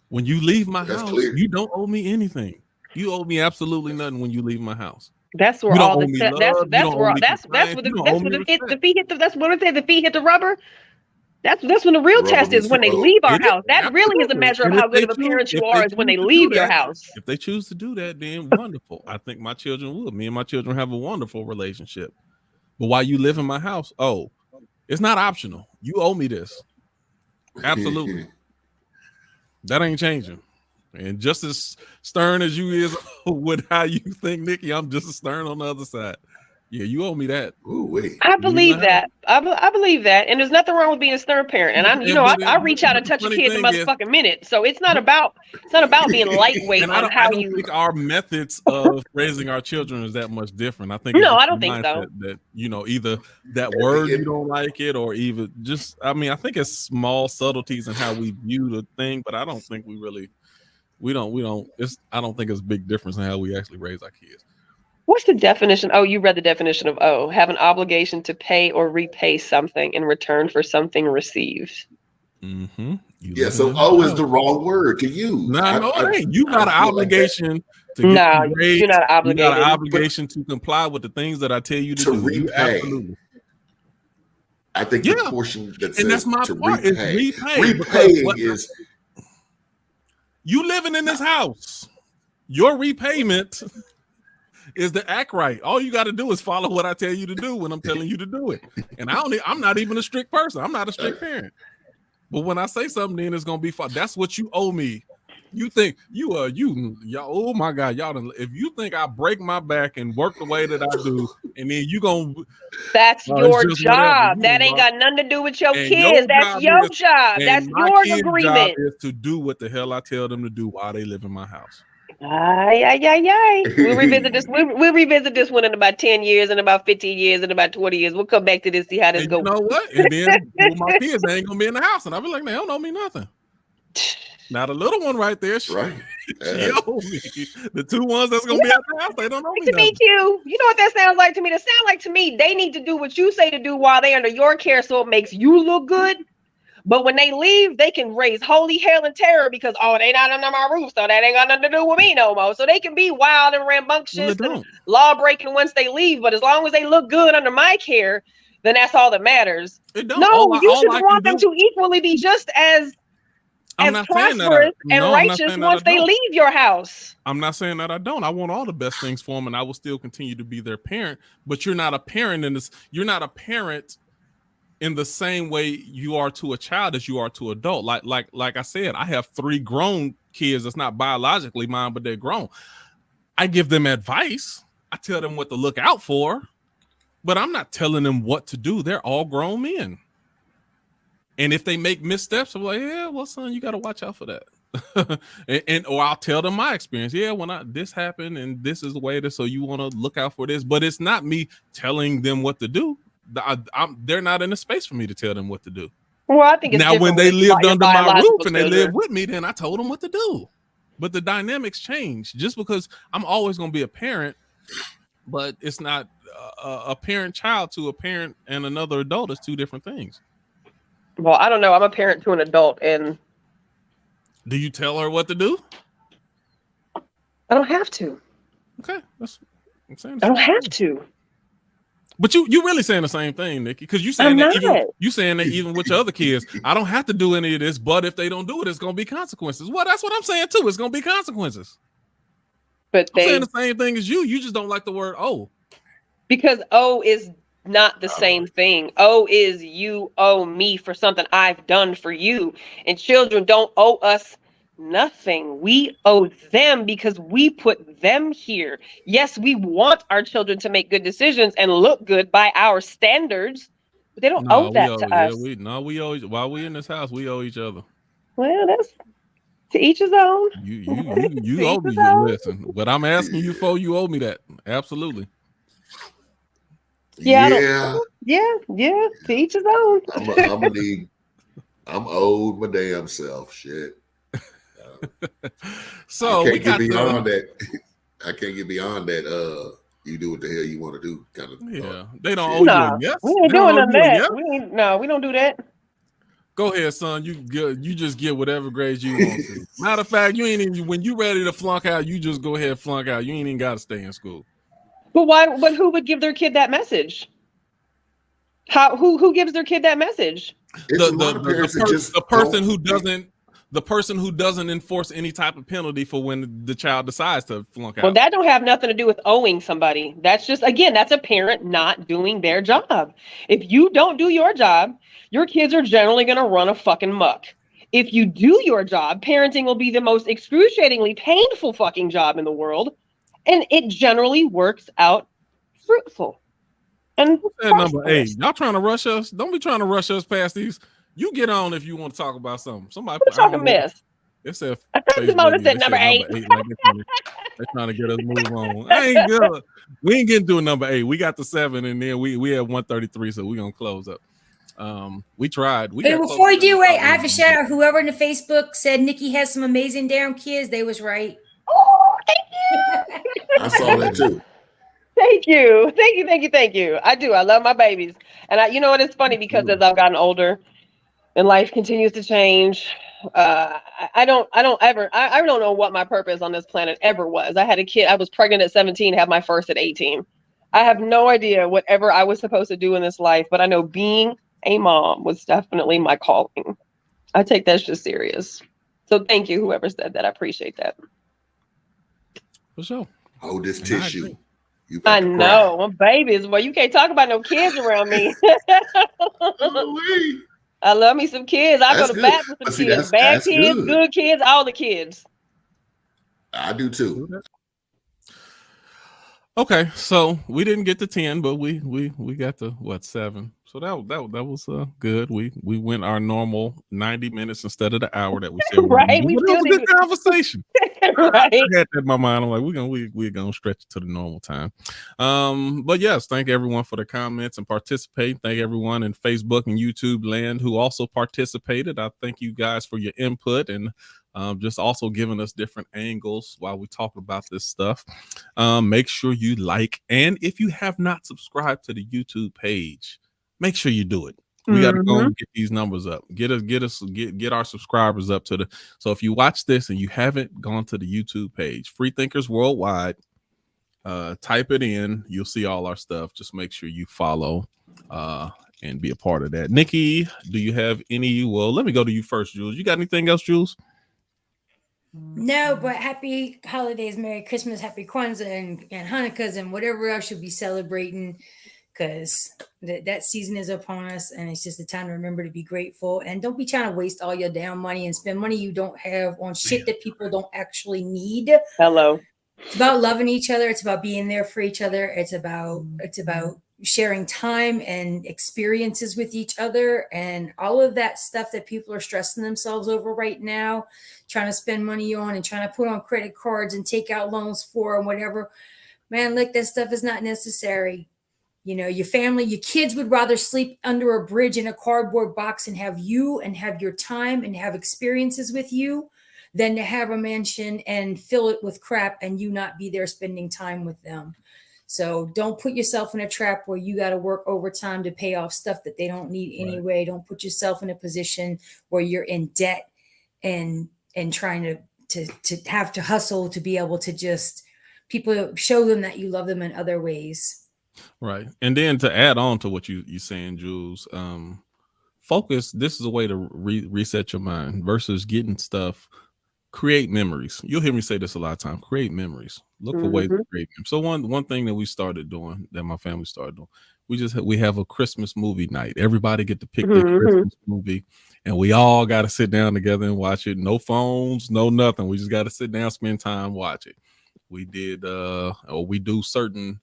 When you leave my house, you don't owe me anything. You owe me absolutely nothing when you leave my house. That's where all the feet hit the rubber. That's when the real test is, when they leave our house. That really is a measure of how good of a parent you are, is when they leave your house. If they choose to do that, then wonderful. I think my children will. Me and my children have a wonderful relationship. But while you live in my house, it's not optional. You owe me this. Absolutely. That ain't changing. And just as stern as you is with how you think, Nikki, I'm just as stern on the other side. Yeah, you owe me that. Ooh, wait. I believe that. I believe that. And there's nothing wrong with being a stern parent. And I reach out and touch a kid in a motherfucking minute. So it's not about being lightweight on how you. I don't think our methods of raising our children is that much different. I think I don't think so. That either that word you don't like it, or even just, I think it's small subtleties in how we view the thing, but I don't think we really. I don't think it's a big difference in how we actually raise our kids. What's the definition? Oh, you read the definition of owe. Have an obligation to pay or repay something in return for something received. Mm-hmm. Yeah, so owe is the wrong word to use. No, it ain't. You got an obligation to get grades. You're not obligated. You got an obligation to comply with the things that I tell you to do. Repay. Absolutely. I think the portion that says, and that's my to part, repay. Repaying is... You living in this house. Your repayment is to act right. All you got to do is follow what I tell you to do when I'm telling you to do it. And I'm not even a strict person. I'm not a strict parent. But when I say something, then it's gonna be fun. That's what you owe me. You think y'all? Oh my God, y'all! If you think I break my back and work the way that I do, and then you gonna, that's your job. That ain't got nothing to do with your kids. That's your job. That's your agreement. Job is to do what the hell I tell them to do while they live in my house. We'll revisit this. We'll revisit this one in about 10 years, in about 15 years, in about 20 years. We'll come back to this, see how this And goes. you know what? And then my kids, they ain't gonna be in the house, and I'll be like, they don't know me nothing. Now the little one right there, she owe me. The two ones that's gonna be at the house, they don't know me. To meet you, you know what that sounds like to me? That sounds like to me they need to do what you say to do while they're under your care, so it makes you look good. But when they leave, they can raise holy hell and terror because they not under my roof, so that ain't got nothing to do with me no more. So they can be wild and rambunctious and law breaking once they leave. But as long as they look good under my care, then that's all that matters. No, you should want them to equally be just as prosperous and righteous once they leave your house. I'm not saying that I don't. I want all the best things for them, and I will still continue to be their parent. But you're not a parent in this. You're not a parent in the same way you are to a child as you are to adult. Like I said, I have 3 grown kids that's not biologically mine, but they're grown. I give them advice. I tell them what to look out for, but I'm not telling them what to do. They're all grown men. And if they make missteps, I'm like, yeah, well, son, you got to watch out for that. or I'll tell them my experience. Yeah, when this happened and this is the way it is, so you want to look out for this. But it's not me telling them what to do. They're not in a space for me to tell them what to do. Well, I think it's now when they lived under my roof and they lived with me, then I told them what to do. But the dynamics change just because I'm always going to be a parent, but it's not a parent-child to a parent and another adult is 2 different things. Well, I don't know. I'm a parent to an adult, and do you tell her what to do? I don't have to. Okay, that's I'm saying. I don't have to. But you really saying the same thing, Nikki, because you saying that even with your other kids, I don't have to do any of this, but if they don't do it, it's gonna be consequences. Well, that's what I'm saying too. It's gonna be consequences. But I'm saying the same thing as you. You just don't like the word "oh." Because "oh" is not the same thing. "Oh" is you owe me for something I've done for you, and children don't owe us nothing. We owe them because we put them here. Yes, we want our children to make good decisions and look good by our standards, but they don't owe that to us. We owe. While we in this house, we owe each other. Well, that's to each his own. You owe me. Listen, but I'm asking you for. You owe me that. Absolutely. Yeah. To each his own. I'm owed my damn self. Shit. So I can't get beyond that. I can't get beyond that. You do what the hell you want to do, kind of. Yeah, they don't owe you. Yes, we ain't doing none of that. We don't do that. Go ahead, son. You just get whatever grades you want to. Matter of fact, you ain't even when you ready to flunk out. You just go ahead and flunk out. You ain't even got to stay in school. But why? But who would give their kid that message? Who gives their kid that message? The person who doesn't enforce any type of penalty for when the child decides to flunk out. Well, that don't have nothing to do with owing somebody. That's just, again, that's a parent not doing their job. If you don't do your job, your kids are generally going to run a fucking muck. If you do your job, parenting will be the most excruciatingly painful fucking job in the world. And it generally works out fruitful. And number 8, y'all trying to rush us? Don't be trying to rush us past these. You get on if you want to talk about something. Somebody talking mess. It said I thought Simona said number 8. They're trying to get us move on. I ain't good. We ain't getting to a number 8. We got the 7, and then we have 133, so we're gonna close up. We tried. Before you do, wait, I have to shout out whoever in the Facebook said Nikki has some amazing damn kids. They was right. Oh, thank you. I saw that too. Thank you. I do. I love my babies, and you know what? It's funny because as I've gotten older. And life continues to change. I don't know what my purpose on this planet ever was. I had a kid. I was pregnant at 17, had my first at 18. I have no idea whatever I was supposed to do in this life, but I know being a mom was definitely my calling. I take that shit serious. So thank you, whoever said that. I appreciate that. For sure. Hold this tissue. I know. My babies. Well, you can't talk about no kids around me. I love me some kids. I go to bat with some kids. Bad kids, good kids, all the kids. I do too. Okay, so we didn't get to 10, but we got to 7. So that was good. We went our normal 90 minutes instead of the hour that we said. Right, we still did a good conversation. Right. I had that in my mind. I'm like, we're gonna stretch it to the normal time. But yes, thank everyone for the comments and participate. Thank everyone in Facebook and YouTube land who also participated. I thank you guys for your input and just also giving us different angles while we talk about this stuff. Make sure you like, and if you have not subscribed to the YouTube page, make sure you do it. We got to go and get these numbers up. Get our subscribers up to the. So if you watch this and you haven't gone to the YouTube page, Free Thinkers Worldwide, type it in. You'll see all our stuff. Just make sure you follow and be a part of that. Nikki, do you have any? Well, let me go to you first, Jules. You got anything else, Jules? No, but happy holidays, Merry Christmas, Happy Kwanzaa, and Hanukkahs, and whatever else you'll be celebrating, because that season is upon us, and it's just a time to remember to be grateful. And don't be trying to waste all your damn money and spend money you don't have on shit that people don't actually need. Hello. It's about loving each other. It's about being there for each other. It's about sharing time and experiences with each other, and all of that stuff that people are stressing themselves over right now, trying to spend money on and trying to put on credit cards and take out loans for and whatever. Man, look, that stuff is not necessary. You know, your family, your kids would rather sleep under a bridge in a cardboard box and have you and have your time and have experiences with you than to have a mansion and fill it with crap and you not be there spending time with them. So don't put yourself in a trap where you got to work overtime to pay off stuff that they don't need anyway. Right. Don't put yourself in a position where you're in debt and trying to have to hustle to be able to just people show them that you love them in other ways. Right. And then to add on to what you're saying, Jules, focus. This is a way to reset your mind versus getting stuff. Create memories. You'll hear me say this a lot of times. Create memories. Look for ways to create them. So one thing that we started doing, that my family started doing, we have a Christmas movie night. Everybody get to pick their Christmas movie, and we all got to sit down together and watch it. No phones, no nothing. We just got to sit down, spend time, watch it. We did, or we do certain,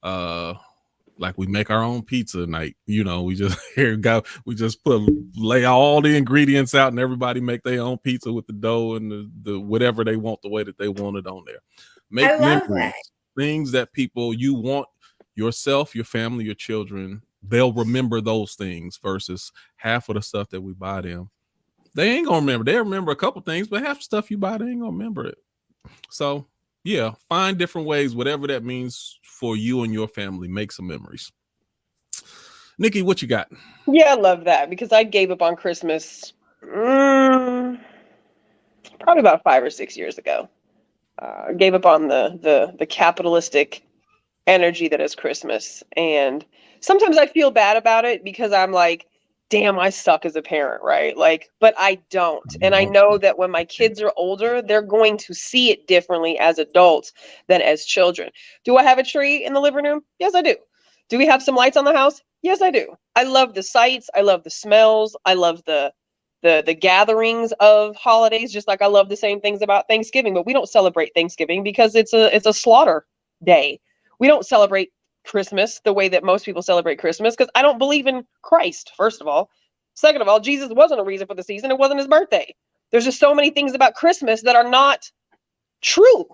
like we make our own pizza night. You know, we just lay all the ingredients out and everybody make their own pizza with the dough and the whatever they want, the way that they want it on there. Make memories, things that people you want yourself, your family, your children, they'll remember those things versus half of the stuff that we buy them. They ain't gonna remember. They remember a couple things, but half the stuff you buy, they ain't gonna remember it. So yeah, find different ways, whatever that means for you and your family. Make some memories. Nikki, what you got? Yeah, I love that because I gave up on Christmas probably about 5 or 6 years ago. Gave up on the capitalistic energy that is Christmas, and sometimes I feel bad about it because I'm like, damn, I suck as a parent, right? Like, but I don't. And I know that when my kids are older, they're going to see it differently as adults than as children. Do I have a tree in the living room? Yes, I do. Do we have some lights on the house? Yes, I do. I love the sights. I love the smells. I love the gatherings of holidays, just like I love the same things about Thanksgiving, but we don't celebrate Thanksgiving because it's a slaughter day. We don't celebrate Christmas the way that most people celebrate Christmas because I don't believe in Christ, first of all. Second of all, Jesus wasn't a reason for the season. It wasn't his birthday. There's just so many things about Christmas that are not true.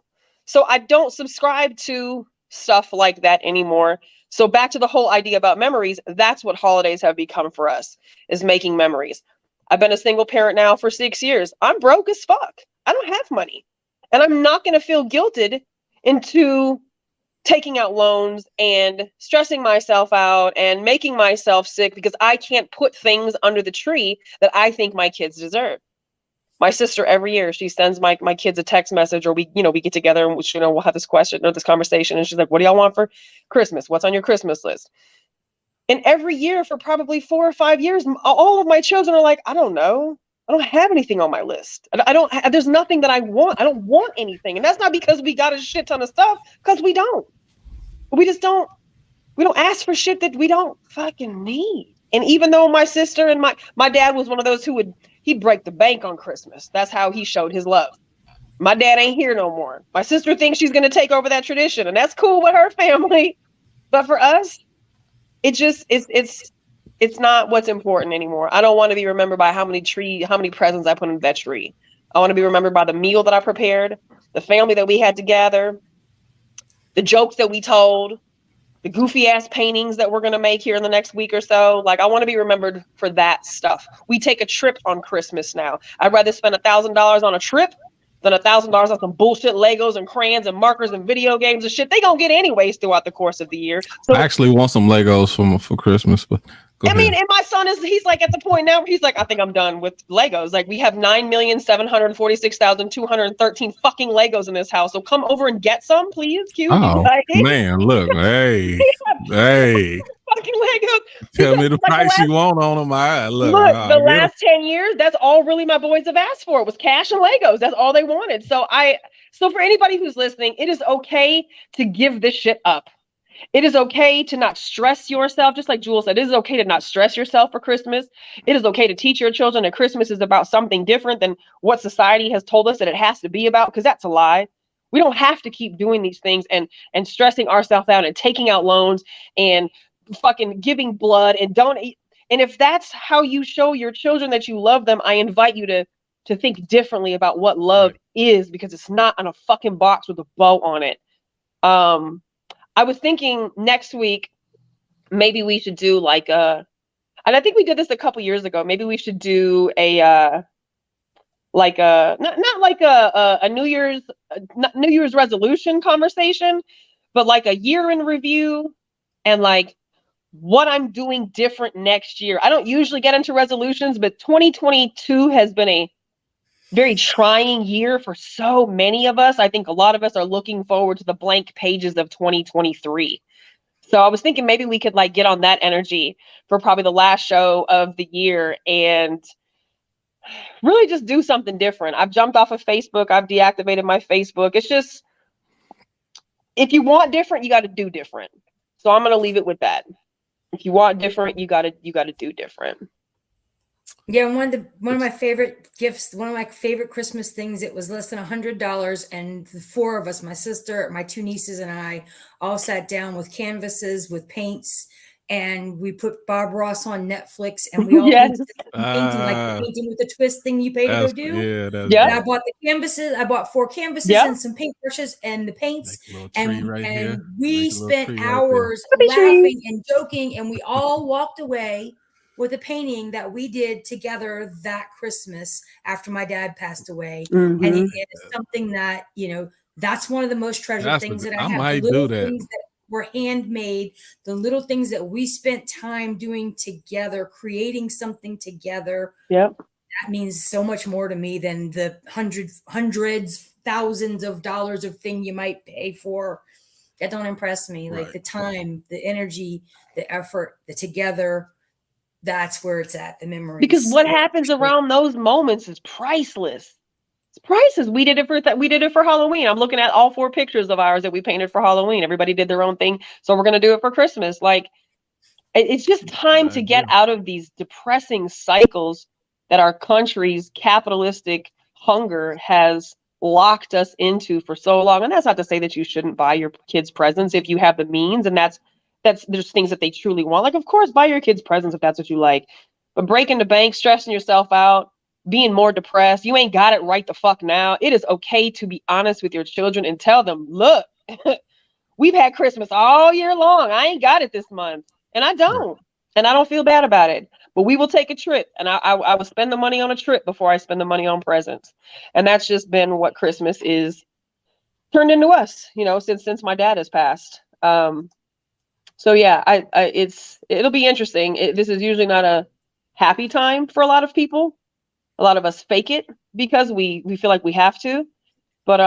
So I don't subscribe to stuff like that anymore. So back to the whole idea about memories, that's what holidays have become for us, is making memories. I've been a single parent now for 6 years. I'm broke as fuck. I don't have money. And I'm not going to feel guilted into taking out loans and stressing myself out and making myself sick because I can't put things under the tree that I think my kids deserve. My sister, every year, she sends my kids a text message, or we get together and we'll have this question or this conversation. And she's like, what do y'all want for Christmas? What's on your Christmas list? And every year for probably 4 or 5 years, all of my children are like, I don't know. I don't have anything on my list. There's nothing that I want. I don't want anything. And that's not because we got a shit ton of stuff, because we don't. We don't ask for shit that we don't fucking need. And even though my sister and my dad was one of those he'd break the bank on Christmas. That's how he showed his love. My dad ain't here no more. My sister thinks she's going to take over that tradition, and that's cool with her family. But for us, it's not what's important anymore. I don't want to be remembered by how many presents I put in that tree. I want to be remembered by the meal that I prepared. the family that we had to gather, the jokes that we told, the goofy ass paintings that we're going to make here in the next week or so. Like, I want to be remembered for that stuff. We take a trip on Christmas now. I'd rather spend $1,000 on a trip than $1,000 on some bullshit Legos and crayons and markers and video games and shit they gonna get anyways throughout the course of the year. So I actually want some Legos for Christmas, but go ahead. mean, and my son he's like at the point now where he's like, I think I'm done with Legos. Like, we have 9,746,213 fucking Legos in this house. So come over and get some, please. Q. Oh man, look, hey. Fucking Legos. Tell me the price you want on them. Look, the last 10 years, that's all really my boys have asked for. It was cash and Legos. That's all they wanted. So for anybody who's listening, it is okay to give this shit up. It is okay to not stress yourself. Just like Jules said, it is okay to not stress yourself for Christmas. It is okay to teach your children that Christmas is about something different than what society has told us that it has to be about, because that's a lie. We don't have to keep doing these things and stressing ourselves out and taking out loans and fucking giving blood and donate. And if that's how you show your children that you love them, I invite you to think differently about what love is, because it's not on a fucking box with a bow on it. I was thinking next week, maybe we should do like and I think we did this a couple years ago. Maybe we should do not like a New Year's resolution conversation, but like a year in review and like what I'm doing different next year. I don't usually get into resolutions, but 2022 has been a very trying year for so many of us. I think a lot of us are looking forward to the blank pages of 2023. So I was thinking maybe we could like get on that energy for probably the last show of the year and really just do something different. I've jumped off of Facebook. I've deactivated my Facebook. It's just, if you want different, you got to do different. So I'm going to leave it with that. If you want different, you got to do different. Yeah, one of my favorite gifts, one of my favorite Christmas things, it was less than $100, and the four of us, my sister, my two nieces, and I, all sat down with canvases, with paints, and we put Bob Ross on Netflix, and we all painted painting, like the painting with the twist thing you pay to go do. Yeah. And I bought the canvases. I bought 4 canvases and some paintbrushes and the paints, and we spent hours laughing and joking, and we all walked away with a painting that we did together that Christmas after my dad passed away. Mm-hmm. And it is something that, that's one of the most treasured things that I have. Might the little do that. things that were handmade, the little things that we spent time doing together, creating something together. Yep. That means so much more to me than the hundreds, thousands of dollars of thing you might pay for. That don't impress me. Like the time, the energy, the effort, the together. That's where it's at, the memories. Because what happens around those moments is priceless. It's priceless. We did it for Halloween. I'm looking at all 4 pictures of ours that we painted for Halloween. Everybody did their own thing. So we're going to do it for Christmas. Like, it's just time to get out of these depressing cycles that our country's capitalistic hunger has locked us into for so long. And that's not to say that you shouldn't buy your kids presents if you have the means, and there's things that they truly want. Like, of course, buy your kids presents if that's what you like. But breaking the bank, stressing yourself out, being more depressed, you ain't got it right the fuck now. It is okay to be honest with your children and tell them, look, we've had Christmas all year long. I ain't got it this month. And I don't. And I don't feel bad about it. But we will take a trip. And I will spend the money on a trip before I spend the money on presents. And that's just been what Christmas is turned into us, since my dad has passed. So yeah, it'll be interesting. This is usually not a happy time for a lot of people. A lot of us fake it because we feel like we have to, but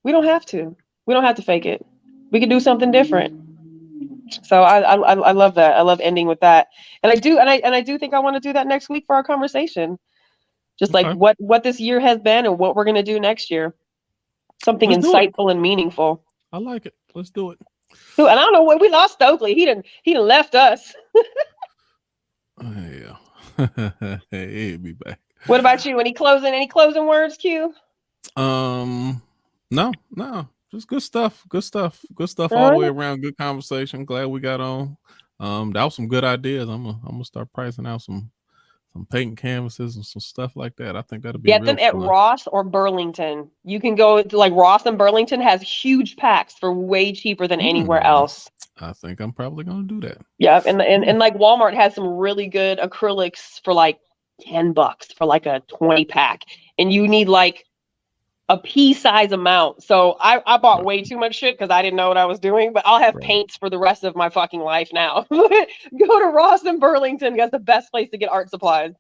we don't have to. We don't have to fake it. We can do something different. So I love that. I love ending with that, and I do think I want to do that next week for our conversation. Just like what this year has been and what we're gonna do next year. Something insightful and meaningful. I like it. Let's do it. And I don't know what we lost Stokely. He done left us. Yeah. He'll be back. What about you? Any closing words, Q? No. Just good stuff. All the way around. Good conversation. Glad we got on. That was some good ideas. I'm gonna start pricing out some some paint canvases and some stuff like that. I think that'll be Get real them at fun. Ross or Burlington. You can go to like Ross and Burlington has huge packs for way cheaper than anywhere else. I think I'm probably gonna do that. Yeah, and like Walmart has some really good acrylics for like $10 for like a 20 pack, and you need like a pea size amount. So I bought way too much shit because I didn't know what I was doing, but I'll have paints for the rest of my fucking life now. Go to Ross and Burlington. That's the best place to get art supplies.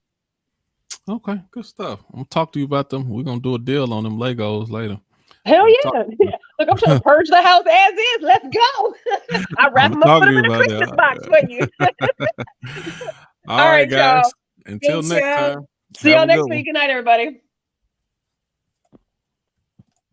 Okay, good stuff. I'm gonna talk to you about them. We're gonna do a deal on them Legos later. Hell yeah. Look, I'm trying to purge the house as is. Let's go. I wrap them up, put them in a Christmas box for you. All right, guys. y'all. Until Thanks, next y'all. time. See y'all Have a next good one. week. Good night, everybody.